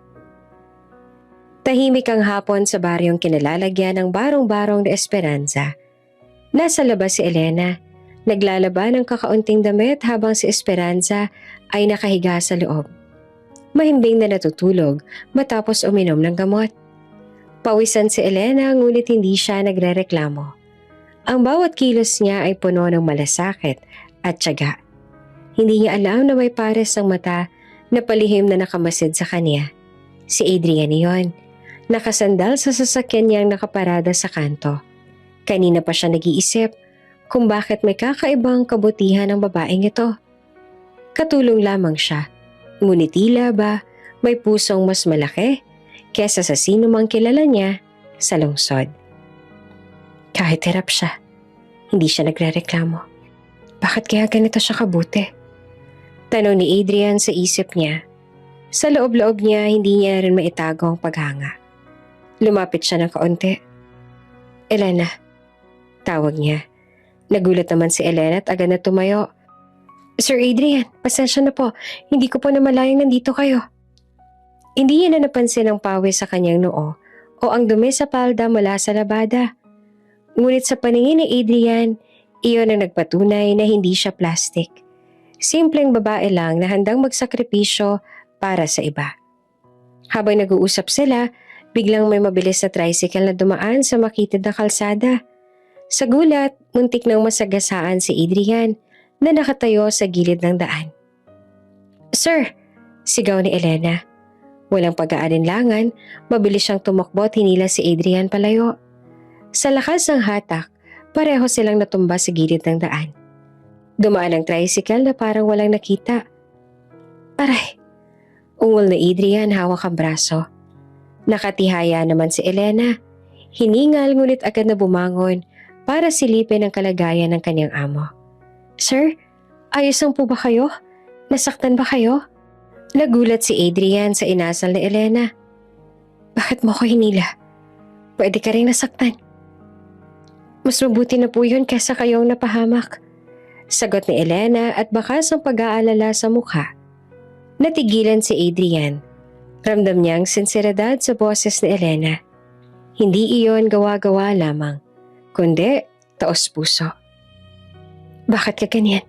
Speaker 1: Tahimik ang hapon sa baryong kinalalagyan ng barong-barong de Esperanza. Nasa labas si Elena, naglalaba ng kakaunting damit habang si Esperanza ay nakahiga sa loob. Mahimbing na natutulog matapos uminom ng gamot. Pawisan si Elena ngunit hindi siya nagrereklamo. Ang bawat kilos niya ay puno ng malasakit at tiyaga. Hindi niya alam na may pares ang mata na palihim na nakamasid sa kanya. Si Adrian iyon, nakasandal sa sasakyan niyang nakaparada sa kanto. Kanina pa siya nag-iisip kung bakit may kakaibang kabutihan ng babaeng ito. Katulong lamang siya, ngunit tila ba may pusong mas malaki kesa sa sino mang kilala niya sa lungsod. Kahit hirap siya, hindi siya nagrereklamo. Bakit kaya ganito siya kabuti? Tanong ni Adrian sa isip niya. Sa loob-loob niya, hindi niya rin maitago ang paghanga. Lumapit siya ng kaunti. Elena, tawag niya. Nagulat naman si Elena at agad na tumayo. Sir Adrian, pasensya na po. Hindi ko po namalayang nandito kayo. Hindi niya na napansin ang pawis sa kanyang noo o ang dumi sa palda mula sa labada. Ngunit sa paningin ni Adrian, iyon ang nagpatunay na hindi siya plastic. Simpleng babae lang na handang magsakripisyo para sa iba. Habang nag-uusap sila, biglang may mabilis na tricycle na dumaan sa makitid na kalsada. Sa gulat, muntik nang masagasaan si Adrian na nakatayo sa gilid ng daan. Sir! Sigaw ni Elena. Walang pag-aalinlangan, mabilis siyang tumakbo at hinila si Adrian palayo. Sa lakas ng hatak, pareho silang natumba sa gilid ng daan. Dumaan ang tricycle na parang walang nakita. Aray! Ungol na Adrian hawak ang braso. Nakatihaya naman si Elena. Hiningal ngunit agad na bumangon para silipin ang kalagayan ng kanyang amo. Sir, ayos lang po ba kayo? Nasaktan ba kayo? Nagulat si Adrian sa inasal ni Elena. Bakit mo ko hinila? Pwede ka rin nasaktan. Mas mabuti na po yun kesa kayong napahamak. Sagot ni Elena at bakas ang pag-aalala sa mukha. Natigilan si Adrian. Ramdam niya ang sinseridad sa boses ni Elena. Hindi iyon gawa-gawa lamang, kundi taos puso. Bakit ka ganyan?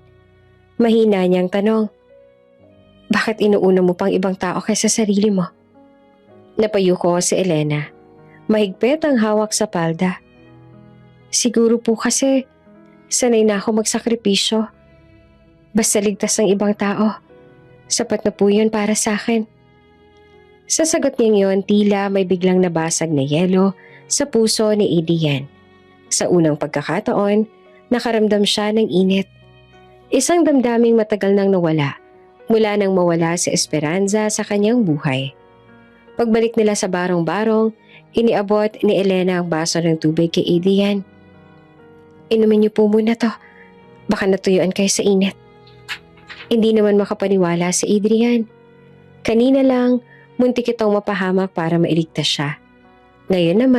Speaker 1: Mahina niyang tanong. Bakit inuuna mo pang ibang tao kaysa sarili mo? Napayuko si Elena. Mahigpit ang hawak sa palda. Siguro po kasi sanay na ako magsakripisyo. Basta ligtas ng ibang tao. Sapat na po yun para sa akin. Sa sagot niyang yon, tila may biglang nabasag na yelo sa puso ni Adrian. Sa unang pagkakataon, nakaramdam siya ng init. Isang damdaming matagal nang nawala mula nang mawala si Esperanza sa kanyang buhay. Pagbalik nila sa barong-barong, iniabot ni Elena ang baso ng tubig kay Adrian. Inumin niyo po muna to. Baka natuyuan kayo sa init. Hindi naman makapaniwala si Adrian. Kanina lang, muntik itong mapahamak para mailigtas siya. Ngayon na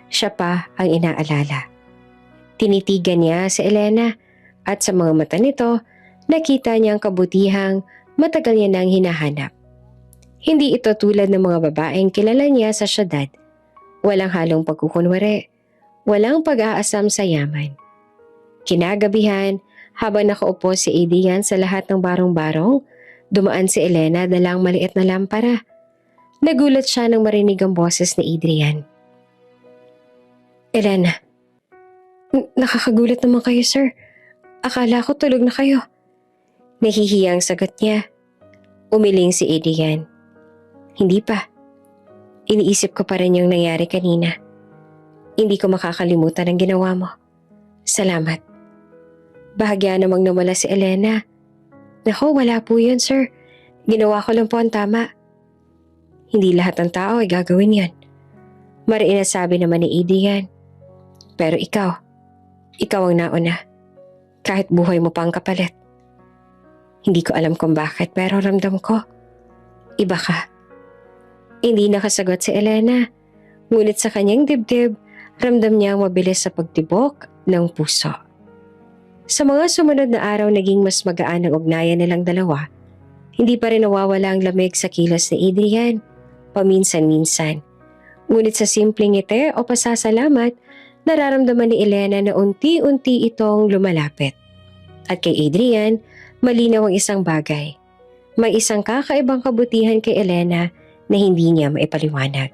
Speaker 1: siya pa ang inaalala. Tinitigan niya si Elena at sa mga mata nito, nakita niya ang kabutihang matagal niya nang hinahanap. Hindi ito tulad ng mga babaeng kilala niya sa syudad. Walang halong pagkukunwari, walang pag-aasam sa yaman. Kinagabihan, habang nakaupo si Adrian sa lahat ng barong-barong, dumaan si Elena dalang maliit na lampara. Nagulat siya nang marinig ang boses ni Adrian. Elena, nakakagulat naman kayo, sir. Akala ko tulog na kayo. Nahihiyang sagot niya. Umiling si Adrian. Hindi pa. Iniisip ko pa rin yung nangyari kanina. Hindi ko makakalimutan ang ginawa mo. Salamat. Bahagya namang nawala si Elena. Naku, wala po yun, sir. Ginawa ko lang po ang tama. Hindi lahat ng tao ay gagawin yan. Mariin na sabi naman ni Adrian. Pero ikaw ang nauna. Kahit buhay mo pa ang kapalit. Hindi ko alam kung bakit pero ramdam ko. Iba ka. Hindi nakasagot si Elena. Ngunit sa kanyang dibdib, ramdam niya ang mabilis sa pagtibok ng puso. Sa mga sumunod na araw naging mas magaan ang ugnayan nilang dalawa. Hindi pa rin nawawala ang lamig sa kilos ni Adrian. Paminsan-minsan. Ngunit sa simpleng ngiti o pasasalamat, nararamdaman ni Elena na unti-unti itong lumalapit. At kay Adrian, malinaw ang isang bagay. May isang kakaibang kabutihan kay Elena na hindi niya maipaliwanag.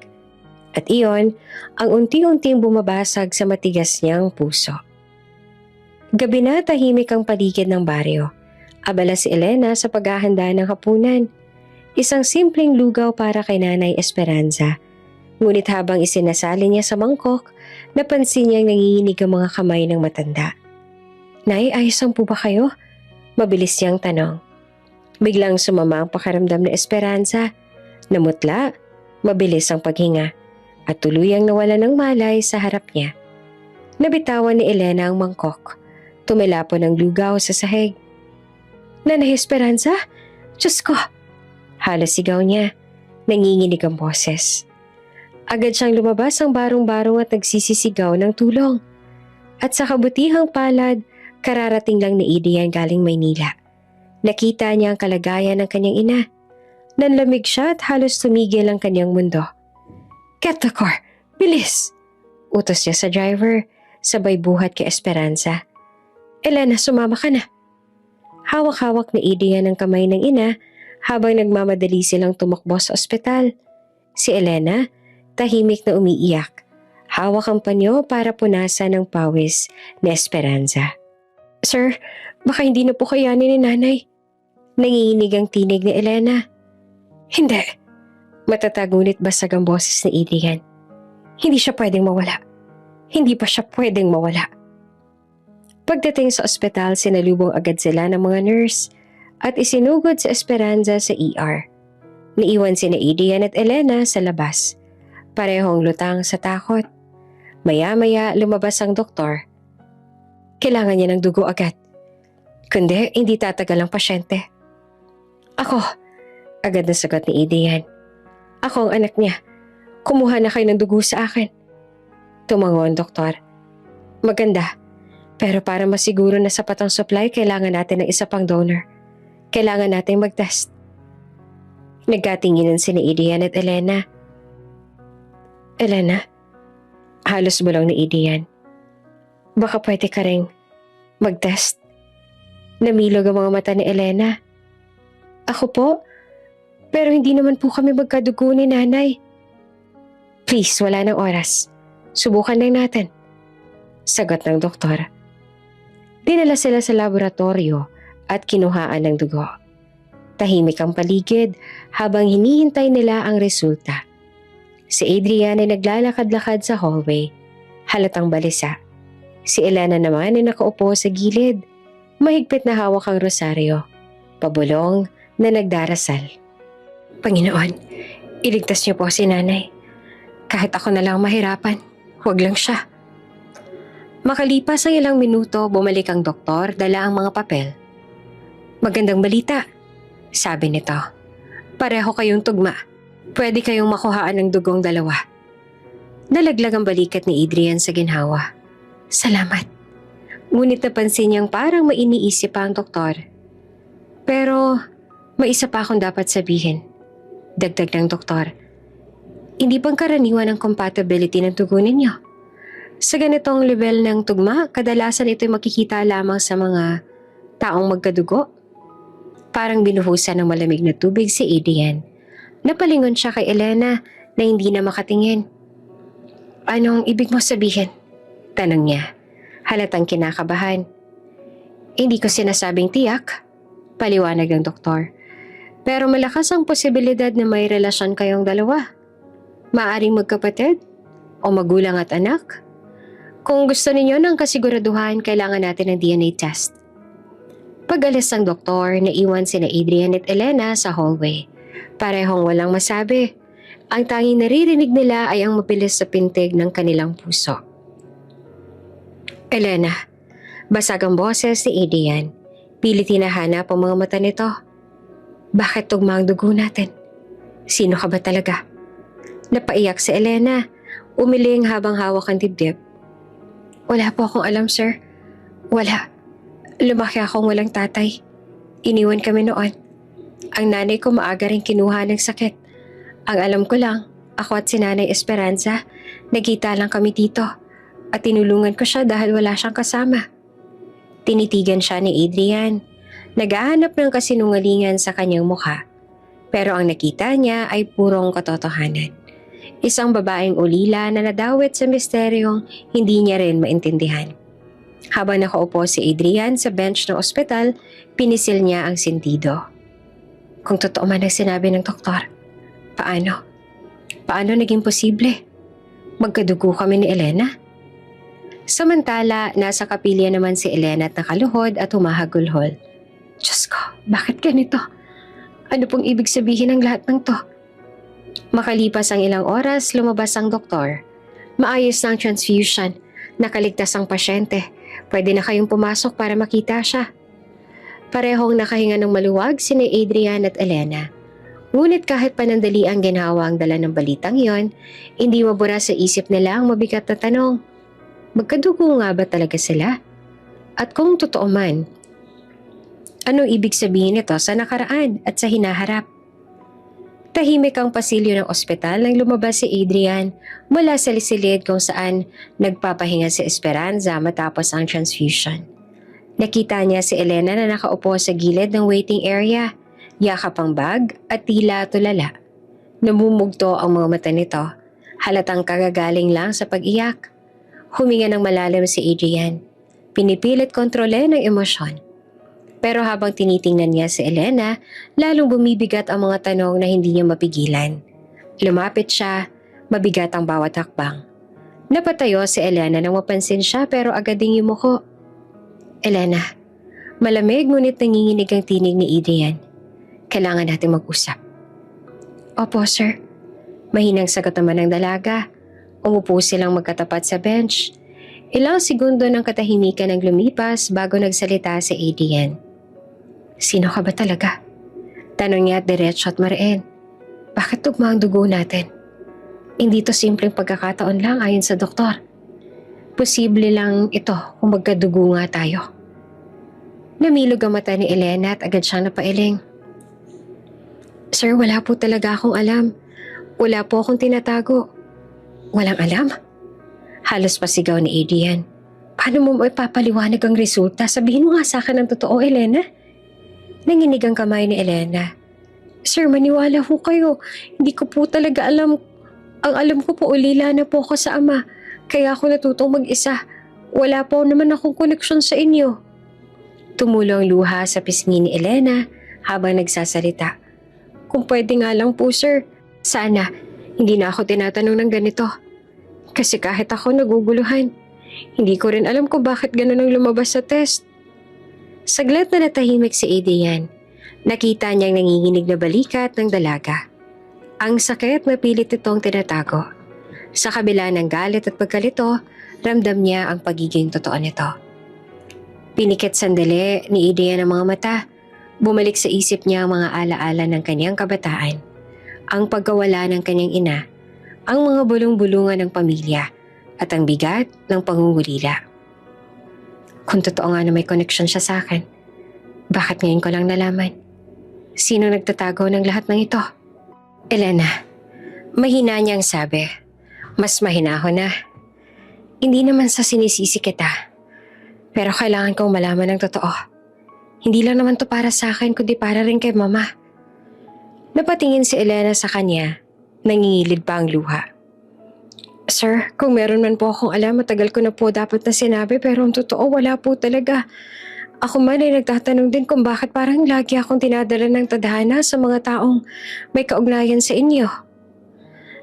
Speaker 1: At iyon ang unti-unting bumabasag sa matigas niyang puso. Gabi na tahimik ang paligid ng baryo. Abala si Elena sa paghahanda ng hapunan. Isang simpleng lugaw para kay Nanay Esperanza. Ngunit habang isinasali niya sa mangkok, napansin niyang nanginginig ang mga kamay ng matanda. Nay, ayos lang po ba kayo? Mabilis niyang tanong. Biglang sumama ang pakiramdam ni Esperanza. Namutla, mabilis ang paghinga, at tuluyang nawala ng malay sa harap niya. Nabitawan ni Elena ang mangkok. Tumilapon ang lugaw sa sahig. Nanay Esperanza? Diyos ko! Halos sigaw niya. Nanginginig ang boses. Agad siyang lumabas ang barong-barong at nagsisisigaw ng tulong. At sa kabutihang palad, kararating lang ni Adrian galing Maynila. Nakita niya ang kalagayan ng kanyang ina. Nanlamig siya at halos tumigil ang kanyang mundo. Get the car! Bilis! Utos niya sa driver, sabay buhat kay Esperanza. Elena, sumama ka na. Hawak-hawak ni Adrian ang kamay ng ina habang nagmamadali silang tumakbo sa ospital. Si Elena, tahimik na umiiyak. Hawak ang panyo para punasan ng pawis ni Esperanza. Sir, baka hindi na po kayanin ni Nanay. Nanginginig ang tinig ni Elena. Hindi. Matatag ngunit basag ang boses ni Adrian. Hindi siya pwedeng mawala. Hindi pa siya pwedeng mawala. Pagdating sa ospital, sinalubong agad sila ng mga nurse at isinugod si Esperanza sa ER. Niiwan sina Adrian at Elena sa labas. Parehong lutang sa takot. Maya-maya lumabas ang doktor. Kailangan niya ng dugo agad. Kundi hindi tatagal ang pasyente. Ako, agad na sagot ni Adrian. Ako ang anak niya. Kumuha na kayo ng dugo sa akin. Tumango ang doktor. Maganda. Pero para masiguro na sapat ang supply, kailangan natin ng isa pang donor. Kailangan natin mag-test. Nagkatinginan sina Adrian at Elena. Elena, halos bulong ni Adrian. Baka pwede ka ring mag-test. Namilog ang mga mata ni Elena. Ako po? Pero hindi naman po kami magkadugo ni Nanay. Please, wala nang oras. Subukan lang natin. Sagot ng doktor. Dinala sila sa laboratorio at kinuhaan ng dugo. Tahimik ang paligid habang hinihintay nila ang resulta. Si Adrian ay naglalakad-lakad sa hallway. Halatang balisa. Si Elena naman ay nakaupo sa gilid. Mahigpit na hawak ang rosaryo. Pabulong na nagdarasal. Panginoon, iligtas niyo po si nanay. Kahit ako na lang mahirapan, huwag lang siya. Makalipas ang ilang minuto, bumalik ang doktor, dala ang mga papel. Magandang balita, sabi nito. Pareho kayong tugma. Pwede kayong makuhaan ng dugong dalawa. Nalaglag ang balikat ni Adrian sa ginhawa. Salamat. Ngunit napansin niyang parang may iniisip pa ang doktor. Pero may isa pa akong dapat sabihin. Dagdag ng doktor. Hindi bang karaniwan ang compatibility ng dugo ninyo? Sa ganitong level ng tugma, kadalasan ito'y makikita lamang sa mga taong magkadugo. Parang binuhusan ng malamig na tubig si Adrian. Napalingon siya kay Elena na hindi na makatingin. Anong ibig mo sabihin? Tanong niya. Halatang kinakabahan. Hindi ko sinasabing tiyak, paliwanag ng doktor. Pero malakas ang posibilidad na may relasyon kayong dalawa. Maaring magkapatid o magulang at anak. Kung gusto ninyo ng kasiguraduhan, kailangan natin ng DNA test. Pag-alis ng doktor, naiwan sina Adrian at Elena sa hallway. Parehong walang masabi. Ang tanging naririnig nila ay ang mabilis sa pintig ng kanilang puso. Elena, basag ang boses ni Adrian. Pilit hinahanap ang mga mata nito. Bakit tugma ang dugo natin? Sino ka ba talaga? Napaiyak si Elena. Umiling habang hawak ang dibdib. Wala po akong alam, sir. Wala. Lumaki akong walang tatay. Iniwan kami noon. Ang nanay ko maaga rin kinuha ng sakit. Ang alam ko lang, ako at si Nanay Esperanza, nagkita lang kami dito. At tinulungan ko siya dahil wala siyang kasama. Tinitigan siya ni Adrian. Naghahanap ng kasinungalingan sa kanyang mukha. Pero ang nakita niya ay purong katotohanan. Isang babaeng ulila na nadawit sa misteryong hindi niya rin maintindihan. Habang nakaupo si Adrian sa bench ng ospital, pinisil niya ang sentido. Kung totoo man ang sinabi ng doktor, paano? Paano naging posible? Magkadugo kami ni Elena? Samantala, nasa kapilya naman si Elena at nakaluhod at humahagulhol. Diyos ko, bakit ganito? Ano pong ibig sabihin ng lahat ng to? Makalipas ang ilang oras, lumabas ang doktor. Maayos na ang transfusion. Nakaligtas ang pasyente. Pwede na kayong pumasok para makita siya. Parehong nakahinga ng maluwag sina Adrian at Elena. Ngunit kahit panandali ang ginhawa ang dala ng balitang yon, hindi mabura sa isip nila ang mabigat na tanong. Magkadugo nga ba talaga sila? At kung totoo man, anong ibig sabihin nito sa nakaraan at sa hinaharap? Tahimik ang pasilyo ng ospital nang lumabas si Adrian mula sa silid kung saan nagpapahinga si Esperanza matapos ang transfusion. Nakita niya si Elena na nakaupo sa gilid ng waiting area, yakap ang bag at tila tulala. Namumugto ang mga mata nito, halatang kagagaling lang sa pag-iyak. Huminga ng malalim si Adrian, pinipilit kontrole ng emosyon. Pero habang tinitingnan niya si Elena, lalong bumibigat ang mga tanong na hindi niya mapigilan. Lumapit siya, mabigat ang bawat hakbang. Napatayo si Elena nang mapansin siya pero agad ding yumuko. Elena, malamig ngunit nanginginig ang tinig ni Adrian. Kailangan natin mag-usap. Opo, sir. Mahinang sagot naman ng dalaga. Umupo silang magkatapat sa bench. Ilang segundo ng katahimikan ang lumipas bago nagsalita si Adrian. Sino ka ba talaga? Tanong niya at diretso at mariin. Bakit tugma ang dugo natin? Hindi to simpleng pagkakataon lang ayon sa doktor. Posible lang ito kung magkadugo nga tayo. Namilog ang mata ni Elena at agad siyang napailing. Sir, wala po talaga akong alam. Wala po akong tinatago. Walang alam? Halos pasigaw ni Adrian. Paano mo ipapaliwanag ang resulta? Sabihin mo nga sa akin ang totoo, Elena. Nanginig ang kamay ni Elena. Sir, maniwala ho kayo. Hindi ko po talaga alam Ang alam ko po, ulila na po ako sa ama. Kaya ako natutong mag-isa. Wala po naman akong koneksyon sa inyo. Tumulo ang luha sa pisngi ni Elena habang nagsasalita. Kung pwede nga lang po sir, sana hindi na ako tinatanong ng ganito. Kasi kahit ako naguguluhan, hindi ko rin alam kung bakit ganun ang lumabas sa test. Saglit na natahimik si Adrian. Nakita niyang nanginginig na balikat ng dalaga. Ang sakit na pilit itong tinatago. Sa kabila ng galit at pagkalito, ramdam niya ang pagiging totoo nito. Pinikit sandali ni Adrian ang mga mata. Bumalik sa isip niya ang mga alaala ng kanyang kabataan. Ang pagkawala ng kanyang ina, ang mga bulong-bulungan ng pamilya, at ang bigat ng pangungulila. Kung totoo nga na may koneksyon siya sa akin, bakit ngayon ko lang nalaman? Sino nagtatago ng lahat ng ito? Elena, mahina niyang sabi. Mas mahinahon na. Hindi naman sa sinisisi kita. Pero kailangan kong malaman ng totoo. Hindi lang naman to para sa akin kundi para rin kay mama. Napatingin si Elena sa kanya. Nangingilid pa ang luha. Sir, kung meron man po akong alam, matagal ko na po dapat na sinabi pero ang totoo wala po talaga. Ako man ay nagtatanong din kung bakit parang lagi akong tinadala ng tadhana sa mga taong may kaugnayan sa inyo.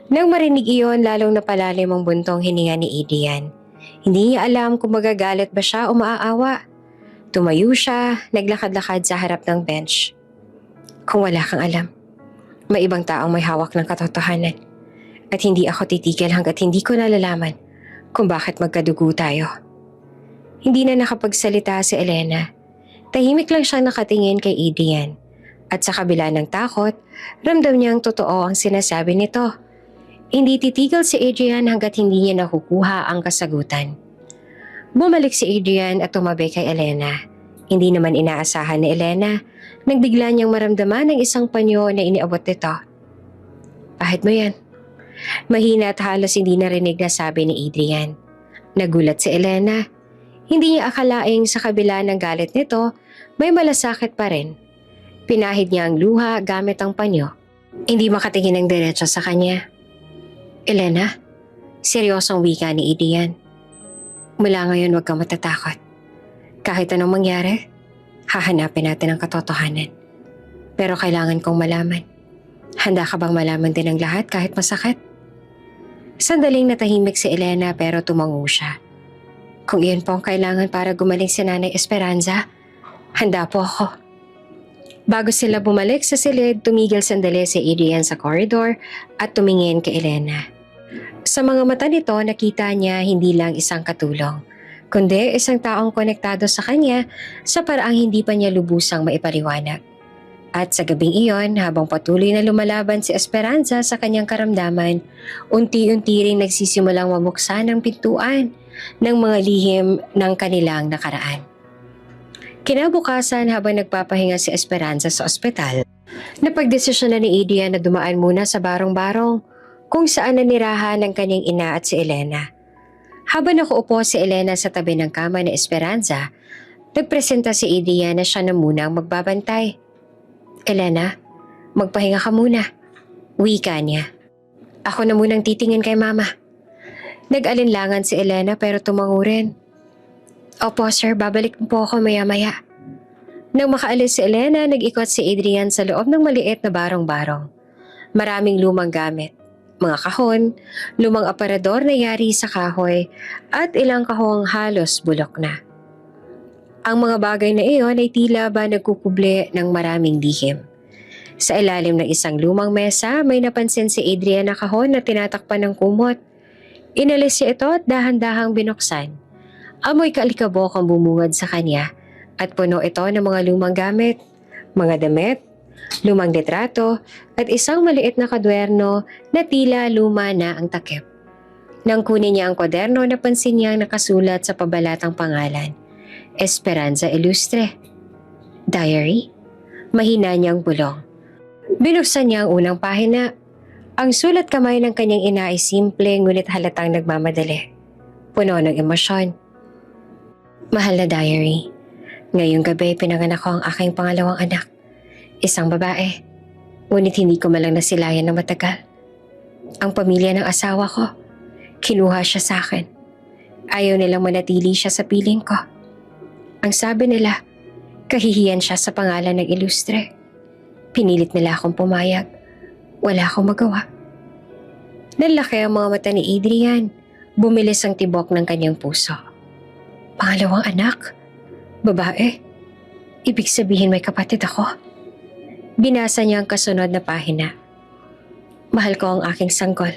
Speaker 1: Nang marinig iyon, lalong napalalim ang buntong hininga ni Adrian. Hindi niya alam kung magagalit ba siya o maaawa. Tumayo siya, naglakad-lakad sa harap ng bench. Kung wala kang alam, may ibang taong may hawak ng katotohanan. At hindi ako titigil hanggat hindi ko nalalaman kung bakit magkadugo tayo. Hindi na nakapagsalita si Elena. Tahimik lang siyang nakatingin kay Adrian. At sa kabila ng takot, ramdam niyang totoo ang sinasabi nito. Hindi titigil si Adrian hanggat hindi niya nakukuha ang kasagutan. Bumalik si Adrian at tumabi kay Elena. Hindi naman inaasahan ni Elena nang bigla niyang maramdaman ng isang panyo na iniabot nito. Pahit mo yan. Mahina at halos hindi narinig na sabi ni Adrian. Nagulat si Elena. Hindi niya akalaing sa kabila ng galit nito, may malasakit pa rin. Pinahid niya ang luha gamit ang panyo. Hindi makatingin ng diretso sa kanya. Elena, seryosong wika ni Adrian. Mula ngayon huwag kang matatakot. Kahit anong mangyari, hahanapin natin ang katotohanan. Pero kailangan kong malaman. Handa ka bang malaman din ang lahat kahit masakit? Sandaling natahimik si Elena pero tumango siya. Kung iyon po ang kailangan para gumaling si Nanay Esperanza, handa po ako. Bago sila bumalik sa silid, tumigil sandali si Adrian sa corridor at tumingin kay Elena. Sa mga mata nito, nakita niya hindi lang isang katulong, kundi isang taong konektado sa kanya sa paraang hindi pa niya lubusang maipaliwanag. At sa gabing iyon, habang patuloy na lumalaban si Esperanza sa kanyang karamdaman, unti-unti ring nagsisimulang mabuksan ang pintuan ng mga lihim ng kanilang nakaraan. Kinabukasan habang nagpapahinga si Esperanza sa ospital, napagdesisyon na ni Adrian na dumaan muna sa barong-barong kung saan nanirahan ng kanyang ina at si Elena. Habang nakaupo si Elena sa tabi ng kama ni Esperanza, nagpresenta si Adrian na siya na muna ang magbabantay. Elena, magpahinga ka muna. Wika niya. Ako na munang titingin kay mama. Nag-alinlangan si Elena pero tumango rin. Opo sir, babalik po ako maya-maya. Nang makaalis si Elena, nag-ikot si Adrian sa loob ng maliit na barong-barong. Maraming lumang gamit. Mga kahon, lumang aparador na yari sa kahoy at ilang kahong halos bulok na. Ang mga bagay na iyon ay tila ba nagkukuble ng maraming lihim. Sa ilalim ng isang lumang mesa, may napansin si Adrian na kahon na tinatakpan ng kumot. Inalis siya ito at dahan-dahang binuksan. Amoy kaalikabok ang bumungad sa kanya at puno ito ng mga lumang gamit, mga damit, lumang litrato at isang maliit na kwadwerno na tila luma na ang takip. Nang kunin niya ang kwaderno, napansin niyang nakasulat sa pabalatang pangalan, Esperanza Ilustre. Diary? Mahina niyang bulong. Binuksan niya ang unang pahina. Ang sulat kamay ng kanyang ina ay simple ngunit halatang nagmamadali. Puno ng emosyon. Mahal na diary, ngayong gabi pinanganak ko ang aking pangalawang anak. Isang babae, ngunit hindi ko malang nasilayan ng matagal. Ang pamilya ng asawa ko, kinuha siya sa akin. Ayaw nilang manatili siya sa piling ko. Ang sabi nila, kahihiyan siya sa pangalan ng ilustre. Pinilit nila akong pumayag. Wala akong magawa. Nalaki ang mga mata ni Adrian. Bumilis ang tibok ng kanyang puso. Pangalawang anak? Babae? Ibig sabihin may kapatid ako? Binasa niya ang kasunod na pahina. Mahal ko ang aking sanggol.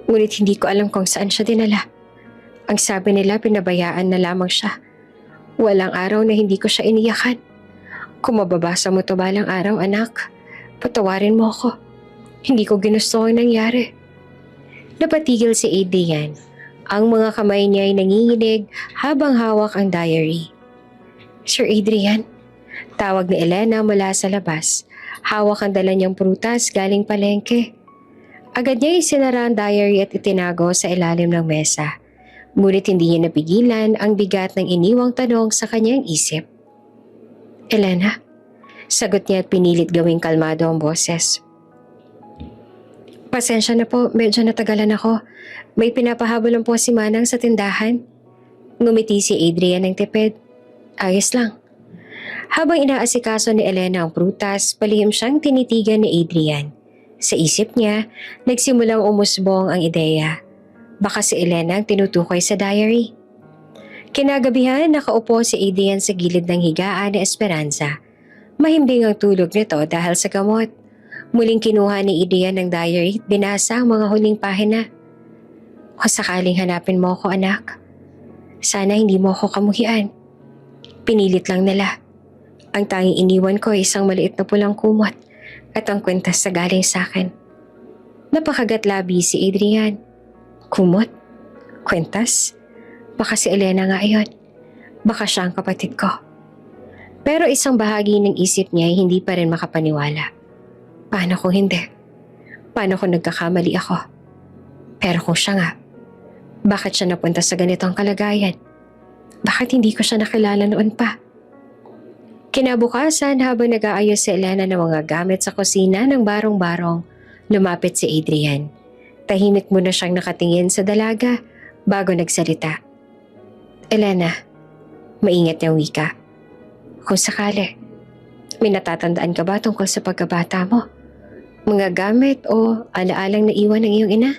Speaker 1: Ngunit hindi ko alam kung saan siya dinala. Ang sabi nila pinabayaan na lamang siya. Walang araw na hindi ko siya iniyakan. Kung mababasa mo to balang araw, anak, patawarin mo ako. Hindi ko ginusto ang nangyari. Napatigil si Adrian. Ang mga kamay niya ay nanginginig habang hawak ang diary. Sir Adrian, tawag ni Elena mula sa labas. Hawak ang dala niyang prutas galing palengke. Agad niya isinara ang diary at itinago sa ilalim ng mesa. Ngunit hindi niya napigilan ang bigat ng iniwang tanong sa kanyang isip. Elena, sagot niya at pinilit gawing kalmado ang boses. Pasensya na po, medyo natagalan ako. May pinapahabol lang po si Manang sa tindahan. Ngumiti si Adrian ng tipid. Ayos lang. Habang inaasikaso ni Elena ang prutas, palihim siyang tinitigan ni Adrian. Sa isip niya, nagsimulang umusbong ang ideya. Baka si Elena ang tinutukoy sa diary. Kinagabihan, nakaupo si Adrian sa gilid ng higaan ni Esperanza. Mahimbing ang tulog nito dahil sa gamot. Muling kinuha ni Adrian ng diary at binasa ang mga huling pahina. Kung sakaling hanapin mo ako, anak, sana hindi mo ako kamuhian. Pinilit lang nila. Ang tanging iniwan ko ay isang maliit na pulang kumot at ang kwentas sa galing sa akin. Napakagat-labi si Adrian. Kumot? Kwentas? Baka si Elena nga iyon. Baka siya ang kapatid ko. Pero isang bahagi ng isip niya ay hindi pa rin makapaniwala. Paano kung hindi? Paano kung nagkakamali ako? Pero kung siya nga, bakit siya napunta sa ganitong kalagayan? Bakit hindi ko siya nakilala noon pa? Kinabukasan habang nag-aayos si Elena ng mga gamit sa kusina ng barong-barong, lumapit si Adrian. Tahimik muna siyang nakatingin sa dalaga bago nagsalita. Elena, maingat niyang wika. Kung sakali, may natatandaan ka ba tungkol sa pagkabata mo? Mga gamit o alaalang naiwan ng iyong ina?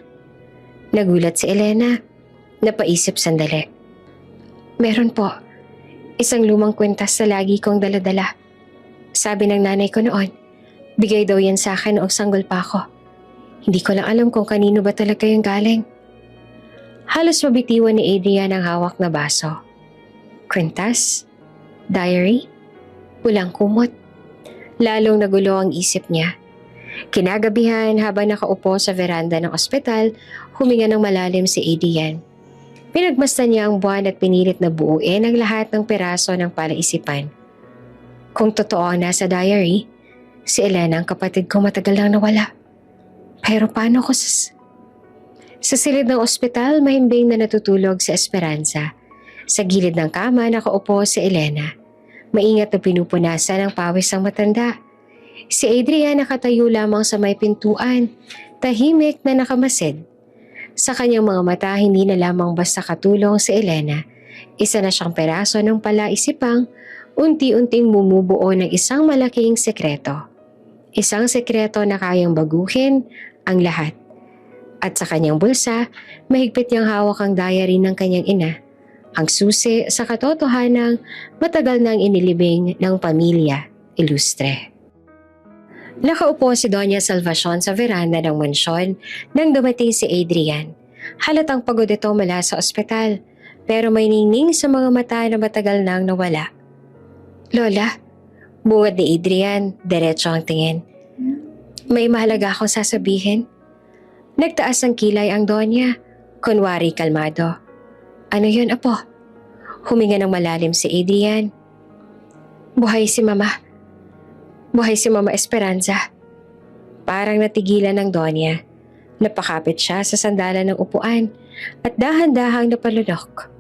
Speaker 1: Nagulat si Elena. Napaisip sandali. Meron po. Isang lumang kwentas sa lagi kong daladala. Sabi ng nanay ko noon, bigay daw yan sa akin noong sanggol pa ako. Hindi ko lang alam kung kanino ba talaga yung galing. Halos mabitiwan ni Adrian ang hawak na baso. Kwentas? Diary? Pulang kumot? Lalong nagulo ang isip niya. Kinagabihan habang nakaupo sa veranda ng ospital, huminga ng malalim si Adrian. Pinagmasdan niya ang buwan at pinilit na buuin ang lahat ng piraso ng palaisipan. Kung totoo ang nasa diary, si Elena ang kapatid ko matagal lang nawala. Pero paano ko sa silid ng ospital, mahimbing na natutulog si Esperanza. Sa gilid ng kama, nakaupo si Elena. Maingat na pinupunasan ang pawis ang matanda. Si Adrian nakatayo lamang sa may pintuan, tahimik na nakamasid. Sa kanyang mga mata, hindi na lamang basta katulong si Elena. Isa na siyang peraso ng palaisipang unti-unting bumubuo ng isang malaking sekreto. Isang sekreto na kayang baguhin ang lahat. At sa kanyang bulsa, mahigpit niyang hawak ang diary ng kanyang ina. Ang susi sa katotohanang matagal nang inilibing ng pamilya ilustre. Nakaupo si Doña Salvacion sa veranda ng mansyon nang dumating si Adrian. Halatang pagod ito mula sa ospital, pero may ningning sa mga mata na matagal nang nawala. Lola, bungad ni Adrian, diretso ang tingin. May mahalaga akong sasabihin. Nagtaas ang kilay ang Donya, kunwari kalmado. Ano yun, apo? Huminga ng malalim si Adrian. Buhay si Mama. Buhay si Mama Esperanza. Parang natigilan ng Donya. Napakapit siya sa sandalan ng upuan at dahan-dahang napalunok.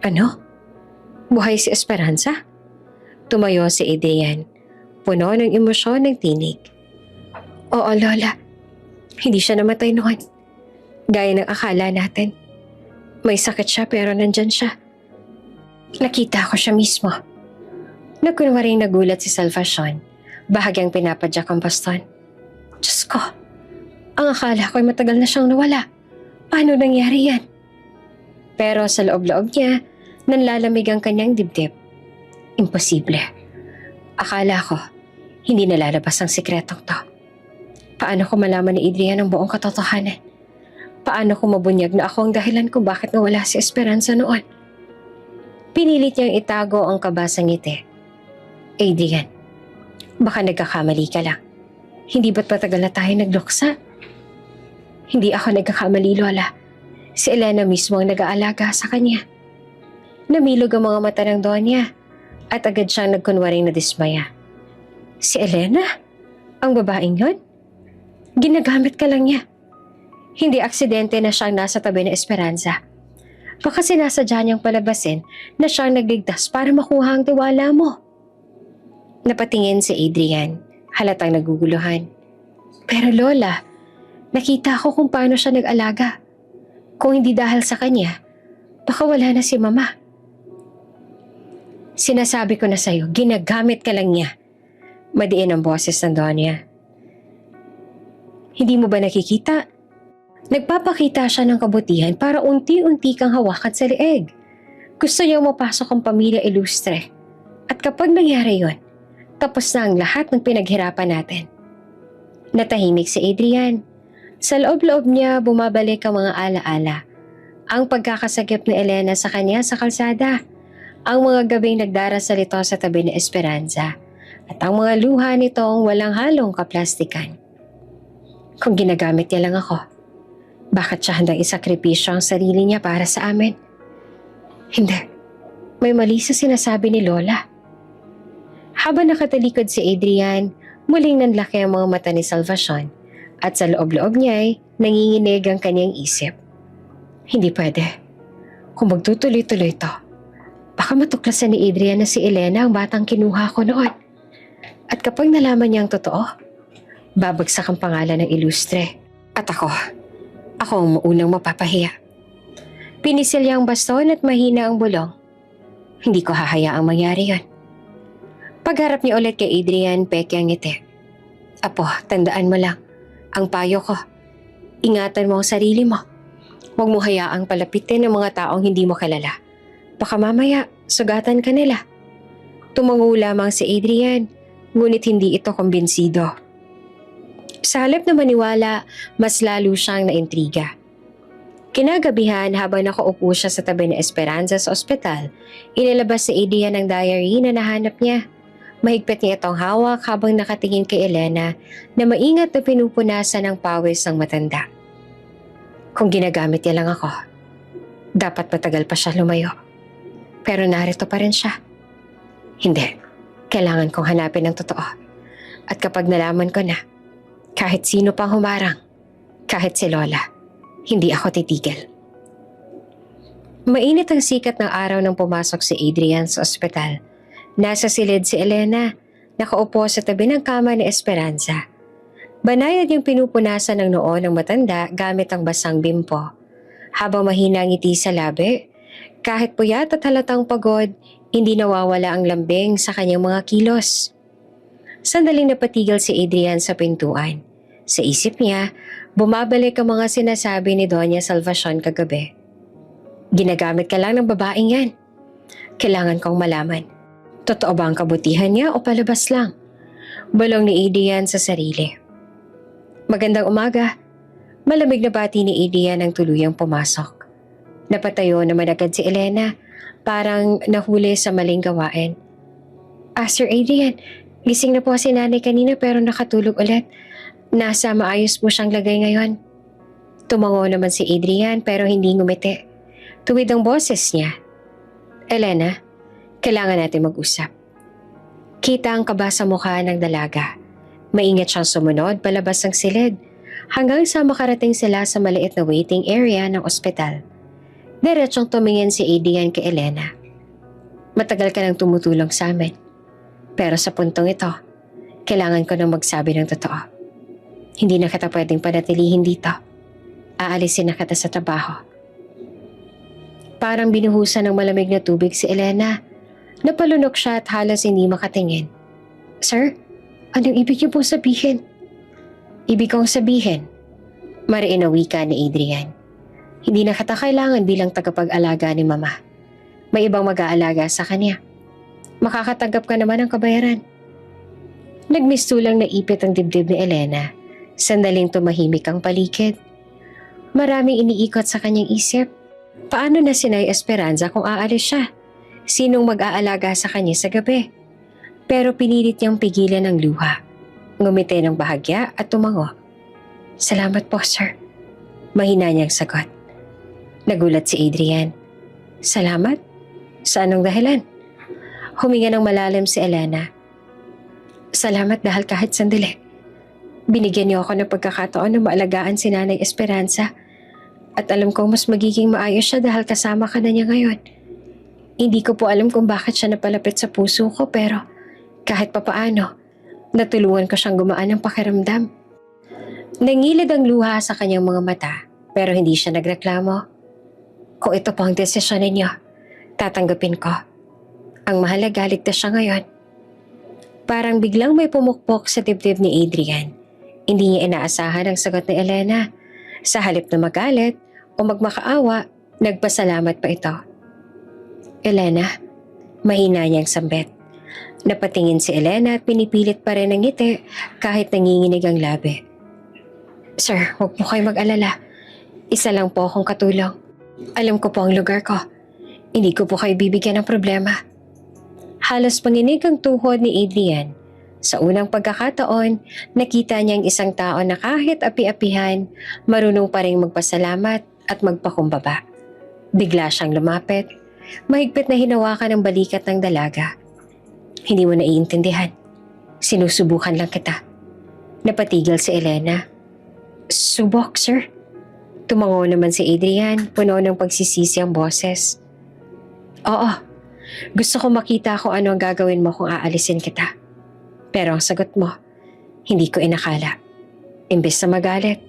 Speaker 1: Ano? Buhay si Esperanza? Tumayo si Adrian. Puno ng emosyon ng tinig. Oo, Lola. Hindi siya namatay noon. Gaya ng akala natin. May sakit siya pero nandyan siya. Nakita ko siya mismo. Nagkunwaring nagulat si Salvacion. Bahagyang pinapadyak ang baston. Diyos ko, ang akala ko'y matagal na siyang nawala. Paano nangyari yan? Pero sa loob-loob niya, nanlalamig ang kanyang dibdib. Imposible. Akala ko, hindi nalalabas ang sikretong to. Paano ko malaman ni Adrian ang buong katotohanan? Paano ko mabunyag na ako ang dahilan kung bakit nawala si Esperanza noon? Pinilit niyang itago ang kaba sa ngiti. Adrian, baka nagkakamali ka lang. Hindi ba't matagal na tayo nagluksa? Hindi ako nagkakamali, Lola. Si Elena mismo ang nag-aalaga sa kanya. Namilog ang mga mata ng Donya at agad siyang nagkunwaring nadismaya. Si Elena? Ang babaeng yun? Ginagamit ka lang niya. Hindi aksidente na siyang nasa tabi ng Esperanza. Baka sinasadya niyang palabasin na siyang nagligtas para makuha ang tiwala mo. Napatingin si Adrian, halatang naguguluhan. Pero Lola, nakita ko kung paano siya nag-alaga. Kung hindi dahil sa kanya, baka wala na si Mama. Sinasabi ko na sa'yo, ginagamit ka lang niya. Madiin ang boses ng Donya. Hindi mo ba nakikita? Nagpapakita siya ng kabutihan para unti-unti kang hawakan sa leeg. Gusto niya mapasok ang pamilya ilustre. At kapag nangyari yon, tapos na ang lahat ng pinaghirapan natin. Natahimik si Adrian. Sa loob-loob niya bumabalik ang mga alaala. Ang pagkakasagip ni Elena sa kanya sa kalsada. Ang mga gabing nagdarasal ito sa tabi ni Esperanza. At ang mga luha nitong walang halong kaplastikan. Kung ginagamit niya lang ako, bakit siya handang isakripisyo ang sarili niya para sa amin? Hindi. May mali sa sinasabi ni Lola. Habang nakatalikod si Adrian, muling nanlaki ang mga mata ni Salvacion at sa loob-loob niya ay nanginginig ang kanyang isip. Hindi pwede. Kung magtutuloy-tuloy to, baka matuklasan ni Adrian na si Elena ang batang kinuha ko noon. At kapag nalaman niya ang totoo, babagsak ang pangalan ng ilustre. At ako ang maunang mapapahiya. Pinisil niya ang baston at mahina ang bulong. Hindi ko hahayaang mangyari yon. Pagharap niya ulit kay Adrian, peke ang ngiti. Apo, tandaan mo lang, ang payo ko. Ingatan mo ang sarili mo. Huwag mo hayaang palapitin ng mga taong hindi mo kilala. Baka mamaya, sugatan ka nila. Tumango lamang si Adrian, ngunit hindi ito kumbinsido. Sa halip na maniwala, mas lalo siyang naintriga. Kinagabihan habang nakaupo siya sa tabi ni Esperanza sa ospital, inilabas si Adrian ang diary na nahanap niya. Mahigpit niya itong hawak habang nakatingin kay Elena na maingat na pinupunasan ng pawis ng matanda. Kung ginagamit niya lang ako, dapat matagal pa siya lumayo. Pero narito pa rin siya. Hindi, kailangan kong hanapin ang totoo. At kapag nalaman ko na, kahit sino pang humarang, kahit si Lola, hindi ako titigil. Mainit ang sikat ng araw nang pumasok si Adrian sa ospital. Nasa silid si Elena, nakaupo sa tabi ng kama ni Esperanza. Banayad yung pinupunasan ng noo ng matanda gamit ang basang bimpo. Habang mahina ang ngiti sa labi, kahit puyat at halatang pagod, hindi nawawala ang lambing sa kanyang mga kilos. Sandaling napatigil si Adrian sa pintuan. Sa isip niya, bumabalik ang mga sinasabi ni Doña Salvacion kagabi. Ginagamit ka lang ng babaeng yan. Kailangan kong malaman. Totoo ba ang kabutihan niya o palabas lang? Balong ni Adrian sa sarili. Magandang umaga. Malamig na bati ni Adrian ang tuluyang pumasok. Napatayo naman agad si Elena, parang nahuli sa maling gawain. Sir Adrian, gising na po si nanay kanina pero nakatulog ulit. Nasa maayos po siyang lagay ngayon. Tumango naman si Adrian pero hindi ngumiti. Tuwid ang boses niya. Elena, kailangan natin mag-usap. Kita ang kaba sa mukha ng dalaga. Maingat siyang sumunod palabas ng silid hanggang sa makarating sila sa maliit na waiting area ng ospital. Diretsong tumingin si Adrian kay Elena. Matagal ka nang tumutulong sa amin. Pero sa puntong ito, kailangan ko nang magsabi ng totoo. Hindi na kita pwedeng panatilihin dito. Aalisin na kita sa trabaho. Parang binuhusan ng malamig na tubig si Elena. Napalunok siya at halos hindi makatingin. Sir, anong ibig niyo pong sabihin? Ibig kong sabihin, mariin na wika ni Adrian. Hindi na kita kailangan bilang tagapag-alaga ni Mama. May ibang mag-aalaga sa kanya. Makakatanggap ka naman ng kabayaran. Nagmistulang naipit ang dibdib ni Elena. Sandaling tumahimik ang paligid. Maraming iniikot sa kanyang isip. Paano na si Nay Esperanza kung aalis siya? Sinong mag-aalaga sa kanya sa gabi? Pero pinilit niyang pigilan ang luha. Ngumiti ng bahagya at tumango. Salamat po, sir. Mahina niyang sagot. Nagulat si Adrian. Salamat? Sa anong dahilan? Huminga ng malalim si Elena. Salamat dahil kahit sandali. Binigyan niyo ako ng pagkakataon na maalagaan si Nanay Esperanza. At alam kong mas magiging maayos siya dahil kasama ka na niya ngayon. Hindi ko po alam kung bakit siya napalapit sa puso ko pero kahit papaano, natulungan ko siyang gumaan ng pakiramdam. Nangilid ang luha sa kanyang mga mata pero hindi siya nagreklamo. Kung ito po ang desisyon ninyo, tatanggapin ko. Ang mahalaga, ligtas siya ngayon. Parang biglang may pumukpok sa dibdib ni Adrian. Hindi niya inaasahan ang sagot ni Elena. Sa halip na magalit o magmakaawa, nagpasalamat pa ito. Elena, mahina niyang sambit. Napatingin si Elena at pinipilit pa rin ang ngiti kahit nanginginig ang labi. Sir, huwag po kayo mag-alala. Isa lang po akong katulong. Alam ko po ang lugar ko. Hindi ko po kayo bibigyan ng problema. Halos panginig ang tuhod ni Adrian. Sa unang pagkakataon, nakita niyang isang tao na kahit api-apihan, marunong pa rin magpasalamat at magpakumbaba. Bigla siyang lumapit. Mahigpit na hinawakan ang balikat ng dalaga. Hindi mo naiintindihan. Sinusubukan lang kita. Napatigil si Elena. Subok, sir. Tumango naman si Adrian, puno ng pagsisisi ang boses. Oo, gusto ko makita kung ano ang gagawin mo kung aalisin kita. Pero ang sagot mo, hindi ko inakala. Imbes na magalit,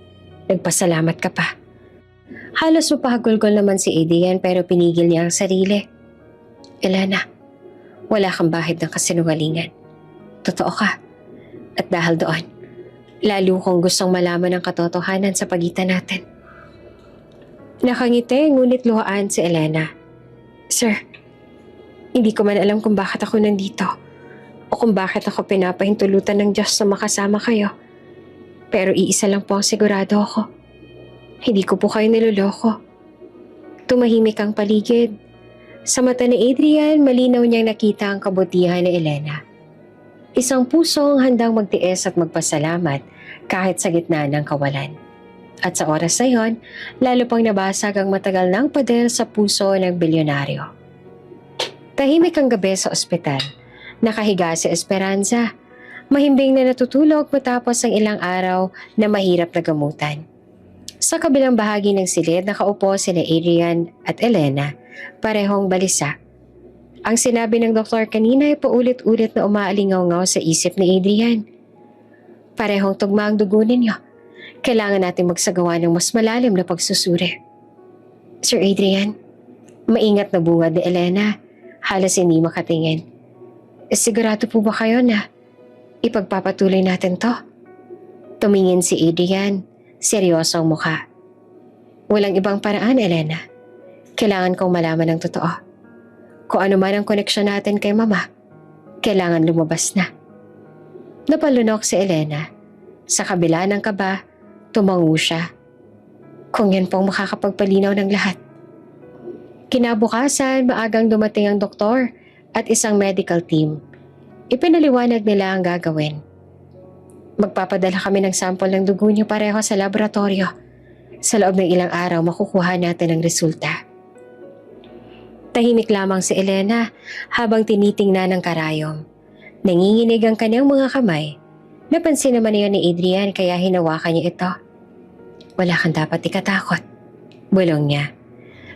Speaker 1: nagpasalamat ka pa. Halos mapahagulgol naman si Adrian pero pinigil niya ang sarili. Elena, wala kang bahid ng kasinungalingan. Totoo ka. At dahil doon, lalo kong gustong malaman ang katotohanan sa pagitan natin. Nakangiti ngunit luhaan si Elena. Sir, hindi ko man alam kung bakit ako nandito o kung bakit ako pinapahintulutan ng Diyos na makasama kayo. Pero iisa lang po ang sigurado ako. Hindi ko po kayo niloloko. Tumahimik ang paligid. Sa mata ni Adrian, malinaw niyang nakita ang kabutihan ni Elena. Isang pusong handang magtiis at magpasalamat kahit sa gitna ng kawalan. At sa oras na yon, lalo pang nabasag ang matagal ng pader sa puso ng bilyonaryo. Tahimik ang gabi sa ospital. Nakahiga si Esperanza. Mahimbing na natutulog matapos ang ilang araw na mahirap na gamutan. Sa kabilang bahagi ng silid, nakaupo sina Adrian at Elena, parehong balisa. Ang sinabi ng doktor kanina ay paulit-ulit na umaalingaw-ngaw sa isip ni Adrian. Parehong tugma ang dugo ninyo. Kailangan natin magsagawa ng mas malalim na pagsusuri. Sir Adrian, maingat na bungad ni Elena. Halos hindi makatingin. Sigurado po ba kayo na ipagpapatuloy natin to? Tumingin si Adrian, seryoso ang mukha. Walang ibang paraan, Elena. Kailangan kong malaman ang totoo. Kung ano man ang koneksyon natin kay Mama, kailangan lumabas na. Napalunok si Elena. Sa kabila ng kaba, tumango siya. Kung yan pong makakapagpalinaw ng lahat. Kinabukasan, maagang dumating ang doktor at isang medical team. Ipinaliwanag nila ang gagawin. Magpapadala kami ng sample ng dugo niyo pareho sa laboratorio. Sa loob ng ilang araw, makukuha natin ang resulta. Tahimik lamang si Elena habang tinitingnan ang karayom. Nanginginig ang kanyang mga kamay. Napansin naman niya ni Adrian kaya hinawakan niya ito. Wala kang dapat ikatakot. Bulong niya.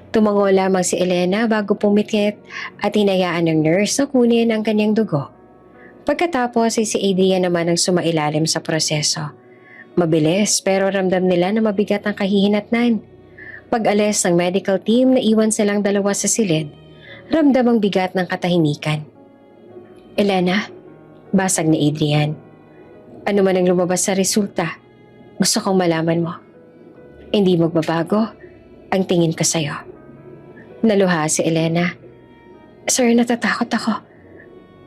Speaker 1: Tumango lamang si Elena bago pumikit at hinayaan ng nurse na kunin ang kanyang dugo. Pagkatapos ay si Adrian naman ang sumailalim sa proseso. Mabilis pero ramdam nila na mabigat ang kahihinatnan. Pag-alis ng medical team na iwan silang dalawa sa silid, ramdam ang bigat ng katahimikan. Elena, basag ni Adrian. Ano man ang lumabas sa resulta, gusto kong malaman mo. Hindi magbabago ang tingin ko sa'yo. Naluha si Elena. Sir, natatakot ako.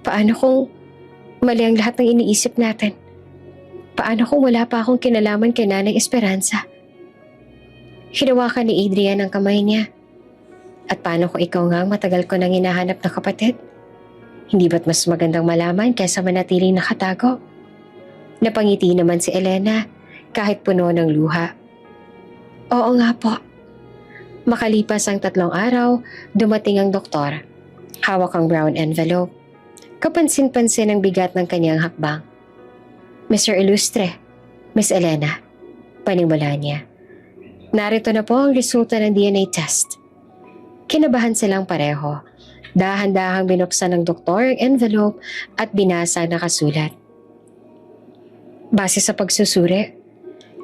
Speaker 1: Paano kung mali ang lahat ng iniisip natin? Paano kung wala pa akong kinalaman kay Nanay Esperanza? Hinawakan ni Adrian ang kamay niya. At paano kung ikaw nga ang matagal ko nang hinahanap na kapatid? Hindi ba't mas magandang malaman kaysa manatiling nakatago? Napangiti naman si Elena kahit puno ng luha. Oo nga po. Makalipas ang 3 araw, dumating ang doktor. Hawak ang brown envelope. Kapansin-pansin ang bigat ng kanyang hakbang. Mr. Ilustre, Miss Elena, panimula niya. Narito na po ang resulta ng DNA test. Kinabahan silang pareho. Dahan-dahang binuksan ng doktor ang envelope at binasa ang nakasulat. Base sa pagsusuri,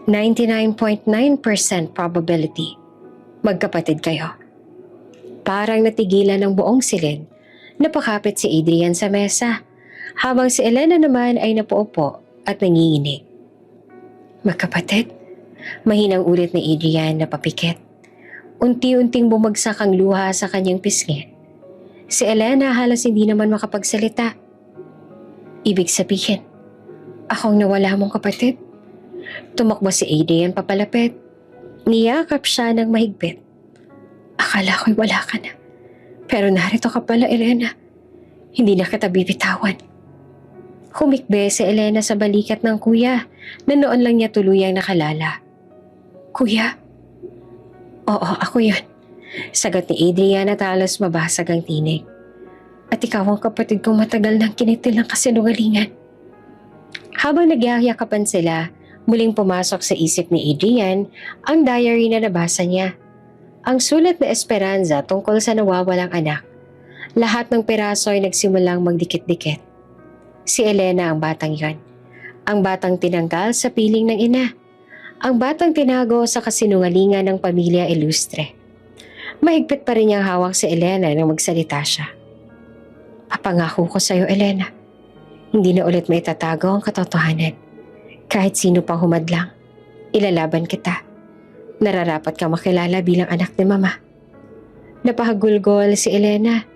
Speaker 1: 99.9% probability. Magkapatid kayo. Parang natigilan ng buong silid. Napakapit si Adrian sa mesa, habang si Elena naman ay napaupo at nanginginig. Magkapatid? Mahinang ulit ni Adrian na papikit. Unti-unting bumagsak ang luha sa kanyang pisngi. Si Elena halos hindi naman makapagsalita. Ibig sabihin, akong nawala mong kapatid? Tumakbo si Adrian papalapit. Niyakap siya ng mahigpit. Akala ko'y wala ka na. Pero narito ka pala, Elena. Hindi na kita bibitawan. Humikbe si Elena sa balikat ng kuya na noon lang niya tuluyang nakalala. Kuya? Oo, ako yun. Sagot ni Adrian at halos mabasag ang tinig. At ikaw ang kapatid kong matagal nang kinitil ng kasinungalingan. Habang nagyayakapan sila, muling pumasok sa isip ni Adrian ang diary na nabasa niya. Ang sulat na Esperanza tungkol sa nawawalang anak. Lahat ng piraso ay nagsimulang magdikit-dikit. Si Elena ang batang yon. Ang batang tinanggal sa piling ng ina. Ang batang tinago sa kasinungalingan ng pamilya Ilustre. Mahigpit pa rin niyang hawak si Elena nang magsalita siya. Papangako ko sa iyo, Elena. Hindi na ulit maitatago ang katotohanan. Kahit sino pang humadlang, ilalaban kita. Nararapat ka makilala bilang anak ni Mama. Napahagulgol si Elena,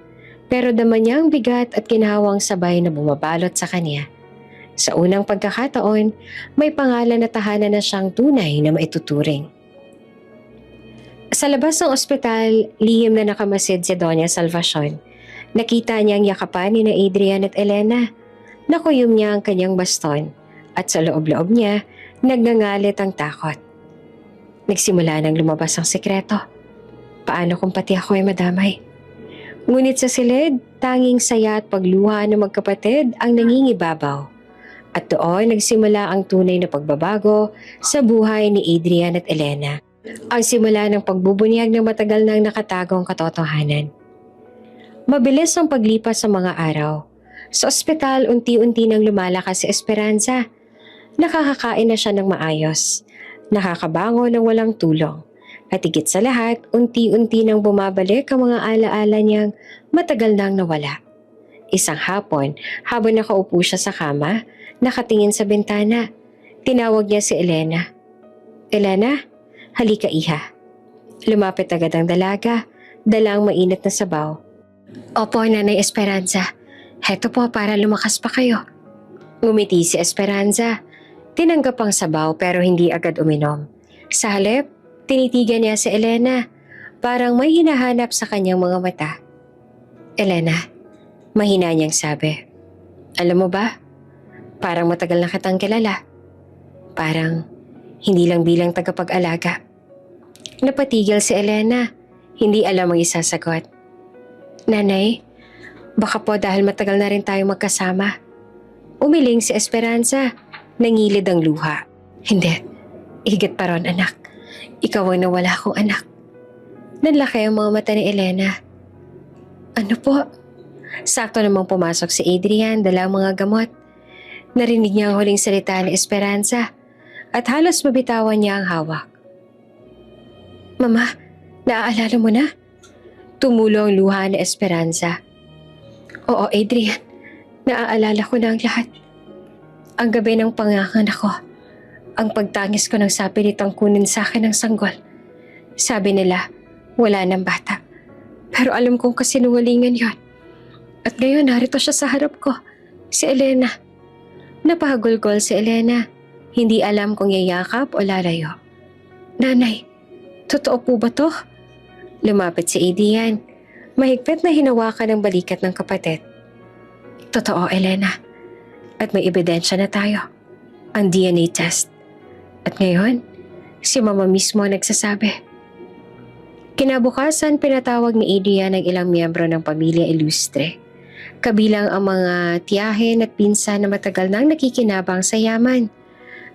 Speaker 1: pero dama niya ang bigat at ginhawang sabay na bumabalot sa kanya. Sa unang pagkakataon, may pangalan na tahanan na siyang tunay na maituturing. Sa labas ng ospital, lihim na nakamasid si Doña Salvacion. Nakita niyang yakapan ni Adrian at Elena. Nakuyom niya ang kanyang baston at sa loob-loob niya, nagngangalit ang takot. Nagsimula nang lumabas ang sekreto. Paano kung pati ako ay madamay? Ngunit sa silid, tanging saya at pagluha ng magkapatid ang nangingibabaw. At doon nagsimula ang tunay na pagbabago sa buhay ni Adrian at Elena. Ang simula ng pagbubunyag ng matagal nang nakatagong katotohanan. Mabilis ang paglipas sa mga araw. Sa ospital, unti-unti nang lumalakas si Esperanza. Nakakakain na siya ng maayos. Nakakabango ng walang tulong. At higit sa lahat, unti-unti nang bumabalik ang mga alaala niyang matagal nang nawala. Isang hapon, habang nakaupo siya sa kama, nakatingin sa bintana, tinawag niya si Elena. Elena, halika iha. Lumapit agad ang dalaga, dalang mainit na sabaw. Opo, Nanay Esperanza. Heto po para lumakas pa kayo. Ngumiti si Esperanza. Tinanggap ang sabaw pero hindi agad uminom. Sa halip, tinitigan niya si Elena. Parang may hinahanap sa kanyang mga mata. Elena, mahina niyang sabi. Alam mo ba, parang matagal na kitang kilala. Parang hindi lang bilang tagapag-alaga. Napatigil si Elena. Hindi alam ang isasagot. Nanay, baka po dahil matagal na rin tayo magkasama. Umiling si Esperanza. Nangilid ang luha. Hindi. Higit pa ron, anak. Ikaw ang nawala kong anak. Nanlaki ang mga mata ni Elena. Ano po? Sakto namang pumasok si Adrian, dala ang mga gamot. Narinig niya ang huling salita ni Esperanza. at halos mabitawan niya ang hawak. Mama, naaalala mo na? Tumulo ang luha ni Esperanza. Oo, Adrian. Naaalala ko na ang lahat. Ang gabi ng panganganak ko. Ang pagtangis ko ng sabi nitong kunin sa akin ng sanggol. Sabi nila, wala ng bata. Pero alam kong kasinungalingan yon. At ngayon narito siya sa harap ko. Si Elena. Napahagulgol si Elena. Hindi alam kung yayakap o lalayo. Nanay, totoo po ba to? Lumapit si Adrian. Mahigpit na hinawakan ang balikat ng kapatid. Totoo, Elena. At may ebidensya na tayo. Ang DNA test. At ngayon, si Mama mismo ang nagsasabi. Kinabukasan, pinatawag ni Adrian ang ilang miyembro ng pamilya Ilustre. Kabilang ang mga tiyahin at pinsan na matagal nang nakikinabang sa yaman.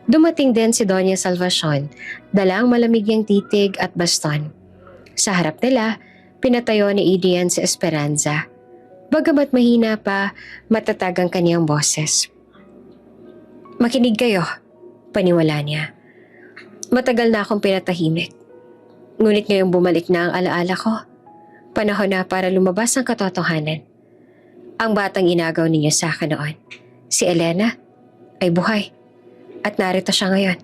Speaker 1: Dumating din si Doña Salvacion, dalang malamig niyang titig at baston. Sa harap nila, pinatayo ni Adrian si Esperanza. Bagamat mahina pa, matatag ang kaniyang boses. Makinig kayo, paniwala niya. Matagal na akong pinatahimik. Ngunit ngayong bumalik na ang alaala ko, panahon na para lumabas ang katotohanan. Ang batang inagaw ninyo sa akin noon, si Elena, ay buhay. At narito siya ngayon.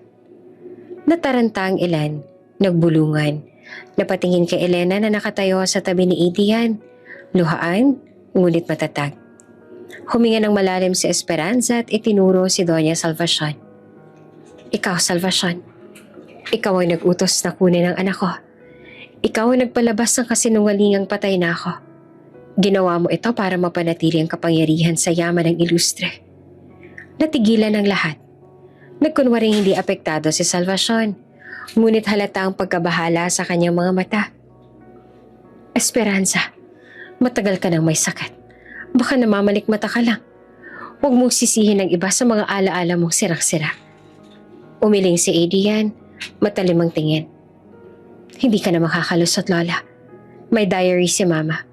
Speaker 1: Nataranta ang ilan, nagbulungan. Napatingin kay Elena na nakatayo sa tabi ni Adrian. Luhaan, ngunit matatag. Huminga ng malalim si Esperanza at itinuro si Doña Salvacion. Ikaw, Salvacion. Ikaw ay nag-utos na kunin ang anak ko. Ikaw ang nagpalabas ng kasinungalingang patay na ako. Ginawa mo ito para mapanatili ang kapangyarihan sa yaman ng Ilustre. Natigilan ang lahat. Nagkunwaring hindi apektado si Salvacion, ngunit halata ang pagkabahala sa kanyang mga mata. Esperanza, matagal ka nang may sakit. Baka namamalikmata ka lang. Huwag mong sisihin ang iba sa mga alaala mong sirang-sira. Umiling si Adrian, matalim ang tingin. Hindi ka na makakalusot, Lola. May diary si Mama.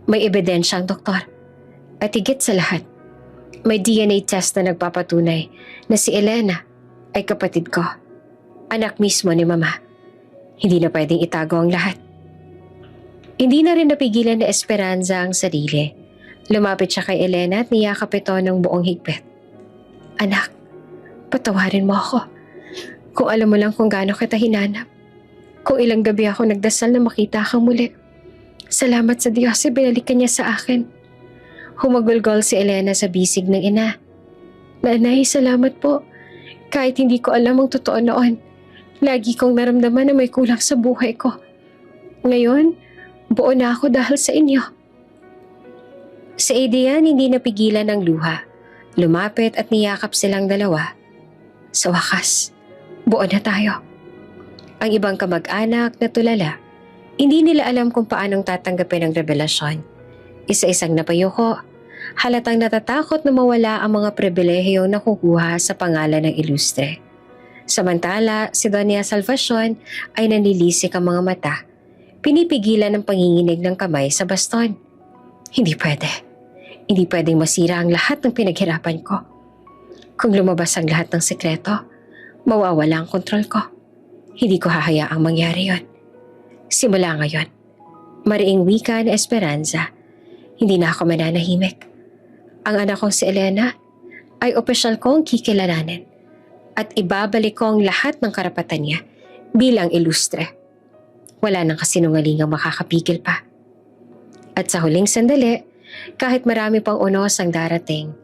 Speaker 1: May ebidensya ang doktor. At higit sa lahat, may DNA test na nagpapatunay na si Elena ay kapatid ko. Anak mismo ni Mama. Hindi na pwedeng itago ang lahat. Hindi na rin napigilan ni Esperanza ang sarili. Lumapit siya kay Elena at niyakap ito ng buong higpit. Anak, patawarin mo ako. Kung alam mo lang kung gaano kita hinanap. Kung ilang gabi ako nagdasal na makita kang muli. Salamat sa Diyos ay binalikan niya sa akin. Humagulgol si Elena sa bisig ng ina. Nanay, salamat po. Kahit hindi ko alam ang totoo noon, lagi kong naramdaman na may kulang sa buhay ko. Ngayon, buo na ako dahil sa inyo. Si Adrian hindi napigilan ng luha. Lumapit at niyakap silang dalawa. Sa wakas, buo na tayo. Ang ibang kamag-anak na tulala, hindi nila alam kung paanong tatanggapin ang revelasyon. Isa-isang napayuko, halatang natatakot na mawala ang mga pribilehiyong nakukuha sa pangalan ng Ilustre. Samantala, si Doña Salvacion ay nanilisik ang mga mata. Pinipigilan ang panginginig ng kamay sa baston. Hindi pwede. Hindi pwedeng masira ang lahat ng pinaghirapan ko. Kung lumabas ang lahat ng sekreto, mawawala ang kontrol ko. Hindi ko hahayaang mangyari yon. Simula ngayon, mariing wika ni Esperanza, hindi na ako mananahimik. Ang anak kong si Elena ay opisyal kong kikilalanin at ibabalik ko ang lahat ng karapatan niya bilang Ilustre. Wala nang kasinungalingang makakapigil pa. At sa huling sandali, kahit marami pang unos ang darating,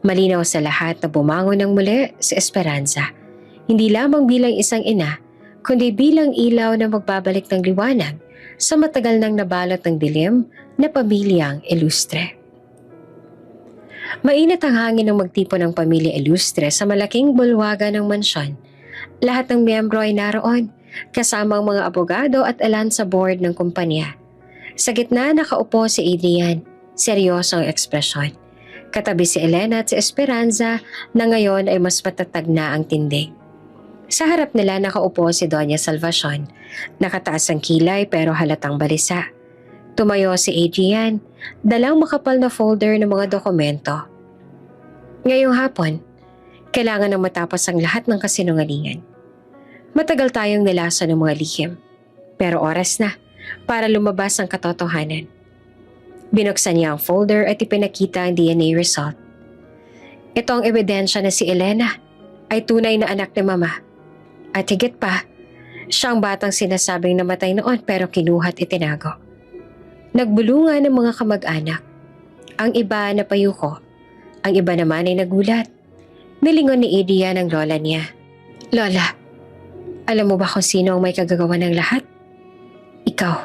Speaker 1: malinaw sa lahat na bumangon ng muli si Esperanza, hindi lamang bilang isang ina, kundi bilang ilaw na magbabalik ng liwanag sa matagal nang nabalot ng dilim na pamilyang Ilustre. Mainit ang hangin ng magtipon ng pamilya Ilustre sa malaking bulwagan ng mansyon. Lahat ng miyembro ay naroon, kasama ang mga abogado at ilan sa board ng kumpanya. Sa gitna nakaupo si Adrian, seryoso ang ekspresyon. Katabi si Elena at si Esperanza na ngayon ay mas matatag na ang tindig. Sa harap nila nakaupo si Doña Salvacion. Nakataas ang kilay pero halatang balisa. Tumayo si Adrian, dalang makapal na folder ng mga dokumento. Ngayong hapon, kailangan na matapos ang lahat ng kasinungalingan. Matagal tayong nilaso ng mga lihim. Pero oras na para lumabas ang katotohanan. Binuksan niya ang folder at ipinakita ang DNA result. Ito ang ebidensya na si Elena ay tunay na anak ni Mama. At higit pa, siyang batang sinasabing namatay noon pero kinuha at itinago. Nagbulungan ng mga kamag-anak. Ang iba na payuko, ang iba naman ay nagulat. Nilingon ni Adrian ang lola niya. Lola, alam mo ba kung sino ang may kagagawa ng lahat? Ikaw.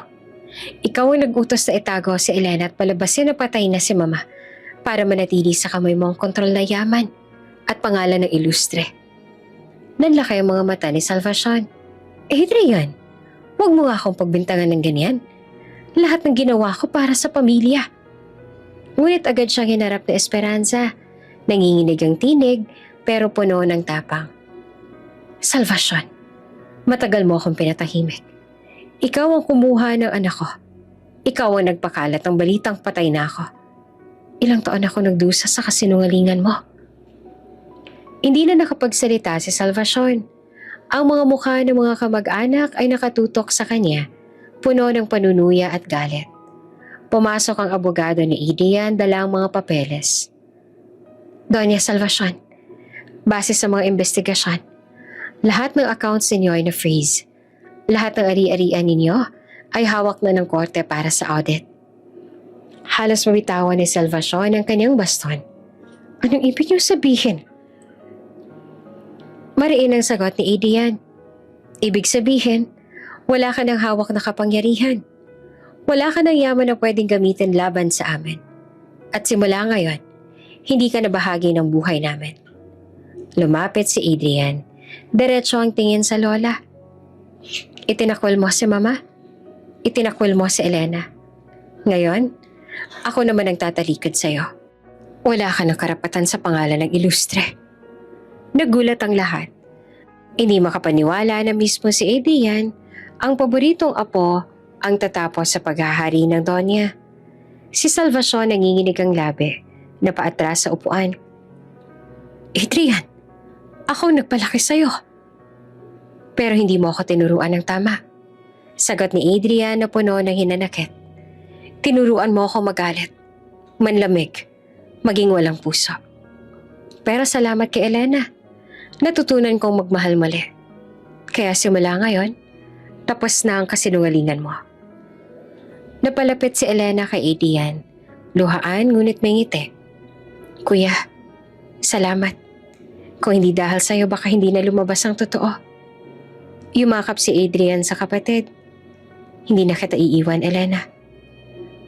Speaker 1: Ikaw ang nag-utos na itago si Elena at palabasin na patay na si Mama para manatili sa kamay mo ang kontrol na yaman at pangalan ng ilustre. Nanlaki ang mga mata ni Salvacion. Adrian, huwag mo nga akong pagbintangan ng ganyan. Lahat ng ginawa ko para sa pamilya. Ngunit agad siyang hinarap na Esperanza. Nanginginig ang tinig pero puno ng tapang. Salvacion, matagal mo akong pinatahimik. Ikaw ang kumuha ng anak ko. Ikaw ang nagpakalat ng balitang patay na ako. Ilang taon ako nagdusa sa kasinungalingan mo. Hindi na nakapagsalita si Salvacion. Ang mga mukha ng mga kamag-anak ay nakatutok sa kanya, puno ng panunuya at galit. Pumasok ang abogado ni Adrian dala ang mga papeles. Doña Salvacion, base sa mga investigasyon, lahat ng accounts ninyo ay na-freeze. Lahat ng ari-arian ninyo ay hawak na ng korte para sa audit. Halos mabitawan ni Salvacion ang kanyang baston. Anong ibig niyo sabihin? Mariin ang sagot ni Adrian. Ibig sabihin, wala ka ng hawak na kapangyarihan. Wala ka ng yaman na pwedeng gamitin laban sa amin. At simula ngayon, hindi ka na bahagi ng buhay namin. Lumapit si Adrian. Diretso ang tingin sa lola. Itinakwil mo si Mama. Itinakwil mo si Elena. Ngayon, ako naman ang tatalikod sa'yo. Wala ka ng karapatan sa pangalan ng ilustre. Nagulat ang lahat. Hindi makapaniwala na mismo si Adrian, ang paboritong apo, ang tatapos sa paghahari ng Donya. Si Salvacion nanginginig ang labi, na paatras sa upuan. Adrian, ako nagpalaki sa'yo. Pero hindi mo ako tinuruan ng tama. Sagot ni Adrian na puno ng hinanakit. Tinuruan mo ako magalit, manlamig, maging walang puso. Pero salamat kay Elena. Natutunan kong magmahal muli. Kaya simula ngayon, tapos na ang kasinungalingan mo. Napalapit si Elena kay Adrian. Luhaan ngunit may ngiti. Kuya, salamat. Kung hindi dahil sa'yo baka hindi na lumabas ang totoo. Yumakap si Adrian sa kapatid. Hindi na kita iiwan, Elena.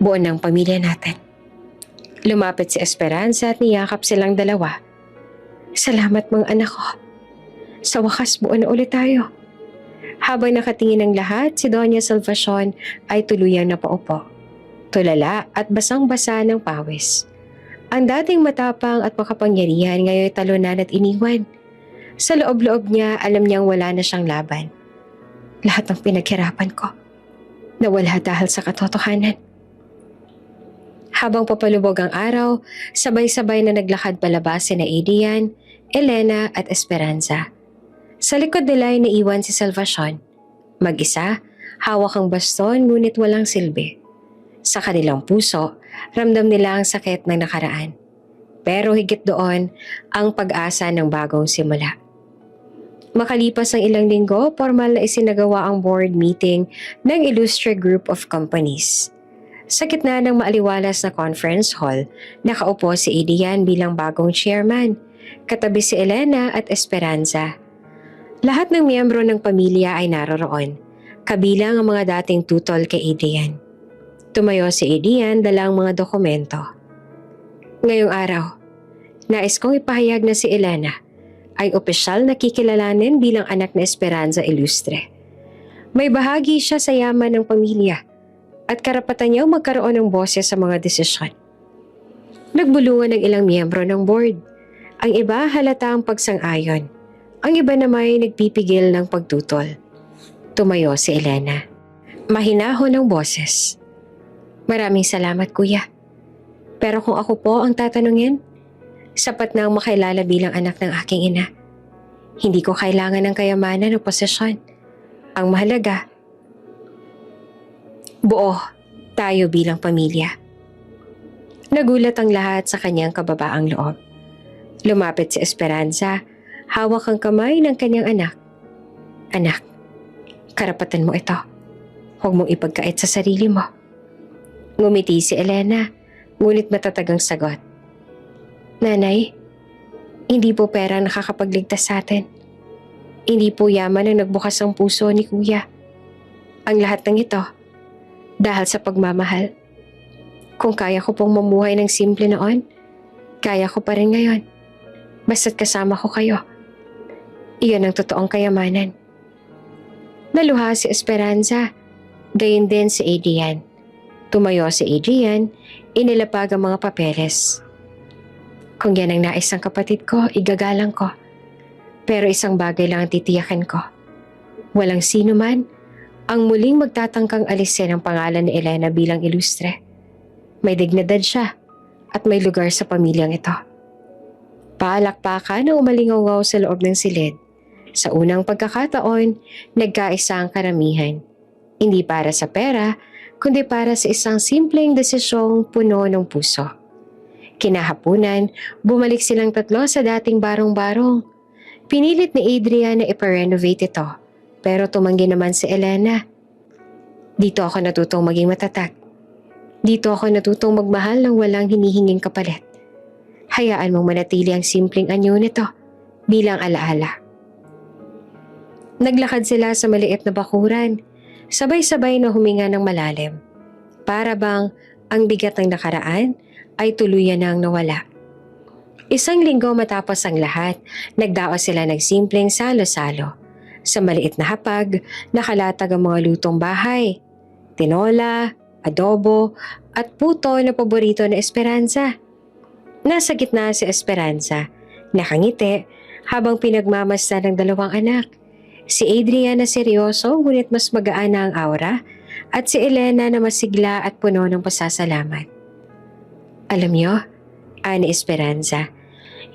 Speaker 1: Buo ng pamilya natin. Lumapit si Esperanza at niyakap silang dalawa. Salamat mga anak ko. Sa wakas buo na ulit tayo. Habang nakatingin ang lahat, si Doña Salvacion ay tuluyang napaupo. Tulala at basang-basa ng pawis. Ang dating matapang at makapangyarihan ngayon talunan at iniwan. Sa loob-loob niya, alam niyang wala na siyang laban. Lahat ng pinaghirapan ko, nawala dahil sa katotohanan. Habang papalubog ang araw, sabay-sabay na naglakad palabas sina Adrian, Elena at Esperanza. Sa likod nila ay naiwan si Salvacion. Mag-isa, hawak ang baston ngunit walang silbi. Sa kanilang puso, ramdam nila ang sakit ng nakaraan. Pero higit doon, ang pag-asa ng bagong simula. Makalipas ang ilang linggo, formal na isinagawa ang board meeting ng Illustre Group of Companies. Sa gitna ng maaliwalas na conference hall, nakaupo si Adrian bilang bagong chairman, katabi si Elena at Esperanza. Lahat ng miyembro ng pamilya ay naroroon, kabilang ang mga dating tutol kay Adrian. Tumayo si Adrian dala ang mga dokumento. Ngayong araw, nais kong ipahayag na si Elena ay opisyal na kikilalanin bilang anak ni Esperanza Ilustre. May bahagi siya sa yaman ng pamilya at karapatan niyang magkaroon ng boses sa mga desisyon. Nagbulungan ng ilang miyembro ng board. Ang iba halata ang pagsang-ayon. Ang iba naman ay nagpipigil ng pagtutol. Tumayo si Elena. Mahinahon ng boses. Maraming salamat, Kuya. Pero kung ako po ang tatanungin, sapat na ang makilala bilang anak ng aking ina. Hindi ko kailangan ng kayamanan o posisyon. Ang mahalaga, buo tayo bilang pamilya. Nagulat ang lahat sa kanyang kababaang loob. Lumapit si Esperanza, hawak ang kamay ng kanyang anak. Anak, karapatan mo ito. Huwag mong ipagkait sa sarili mo. Ngumiti si Elena, ngunit matatag ang sagot. Nanay, hindi po pera nakakapagligtas sa atin. Hindi po yaman ang nagbukas ang puso ni Kuya. Ang lahat ng ito, dahil sa pagmamahal. Kung kaya ko pong mamuhay ng simple noon, kaya ko pa rin ngayon. Basta't kasama ko kayo. Iyon ang totoong kayamanan. Naluha si Esperanza, gayon din si Adrian. Tumayo si Adrian, inilapag ang mga papeles. Kung yan ang nais ng kapatid ko, igagalang ko. Pero isang bagay lang ang titiyakin ko. Walang sino man ang muling magtatangkang alisin ang pangalan ni Elena bilang ilustre. May dignidad siya at may lugar sa pamilyang ito. Paalakpakan na umalingaw sa loob ng silid. Sa unang pagkakataon, nagkaisa ang karamihan. Hindi para sa pera, kundi para sa isang simpleng desisyong puno ng puso. Kinahapunan, bumalik silang tatlo sa dating barong-barong. Pinilit ni Adrian na ipa-renovate ito, pero tumanggi naman si Elena. Dito ako natutong maging matatag. Dito ako natutong magmahal ng walang hinihinging kapalit. Hayaan mong manatili ang simpleng anyo nito bilang alaala. Naglakad sila sa maliit na bakuran, sabay-sabay na huminga ng malalim. Para bang ang bigat ng nakaraan ay tuluyan nang nawala. Isang linggo matapos ang lahat, nagdaos sila ng simpleng salo-salo. Sa maliit na hapag, nakalatag ang mga lutong bahay. Tinola, adobo, at puto na paborito na Esperanza. Nasa gitna si Esperanza, nakangiti habang pinagmamasdan ng dalawang anak. Si Adrian na seryoso ngunit mas magaan na ang aura at si Elena na masigla at puno ng pasasalamat. Alam niyo, ani Esperanza,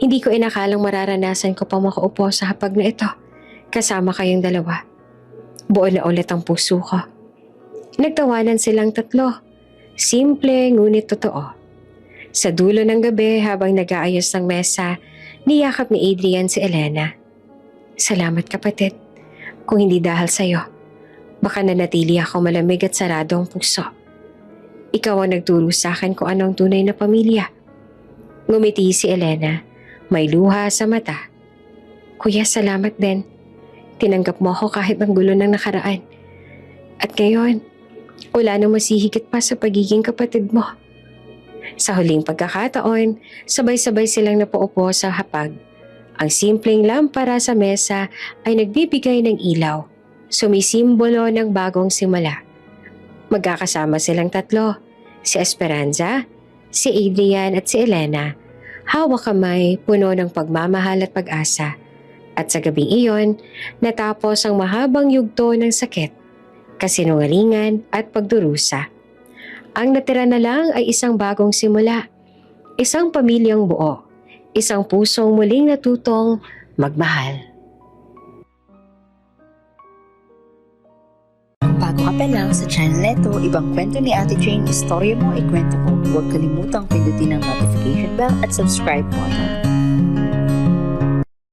Speaker 1: hindi ko inakalang mararanasan ko pa makaupo sa hapag na ito kasama kayong dalawa. Buo na ulit ang puso ko. Nagtawanan silang tatlo. Simple ngunit totoo. Sa dulo ng gabi habang nag-aayos ng mesa, niyakap ni Adrian si Elena. Salamat kapatid. Kung hindi dahil sa'yo, baka nanatili ako malamig at sarado ang puso. Ikaw ang nagturo sa akin kung anong tunay na pamilya. Ngumiti si Elena, may luha sa mata. Kuya, salamat din. Tinanggap mo ako kahit ang gulo ng nakaraan. At ngayon, wala nang masihigit pa sa pagiging kapatid mo. Sa huling pagkakataon, sabay-sabay silang napaupo sa hapag. Ang simpleng lampara sa mesa ay nagbibigay ng ilaw, sumisimbolo ng bagong simula. Magkakasama silang tatlo, si Esperanza, si Adrian at si Elena, hawak kamay puno ng pagmamahal at pag-asa. At sa gabing iyon, natapos ang mahabang yugto ng sakit, kasinungalingan at pagdurusa. Ang natira na lang ay isang bagong simula, isang pamilyang buo, isang pusong muling natutong magmahal.
Speaker 2: Bago ka pa lang sa channel neto, ibang kwento ni Ate Jane, istorya mo, ikwento ko. Huwag kalimutang pindutin ang notification bell at subscribe button.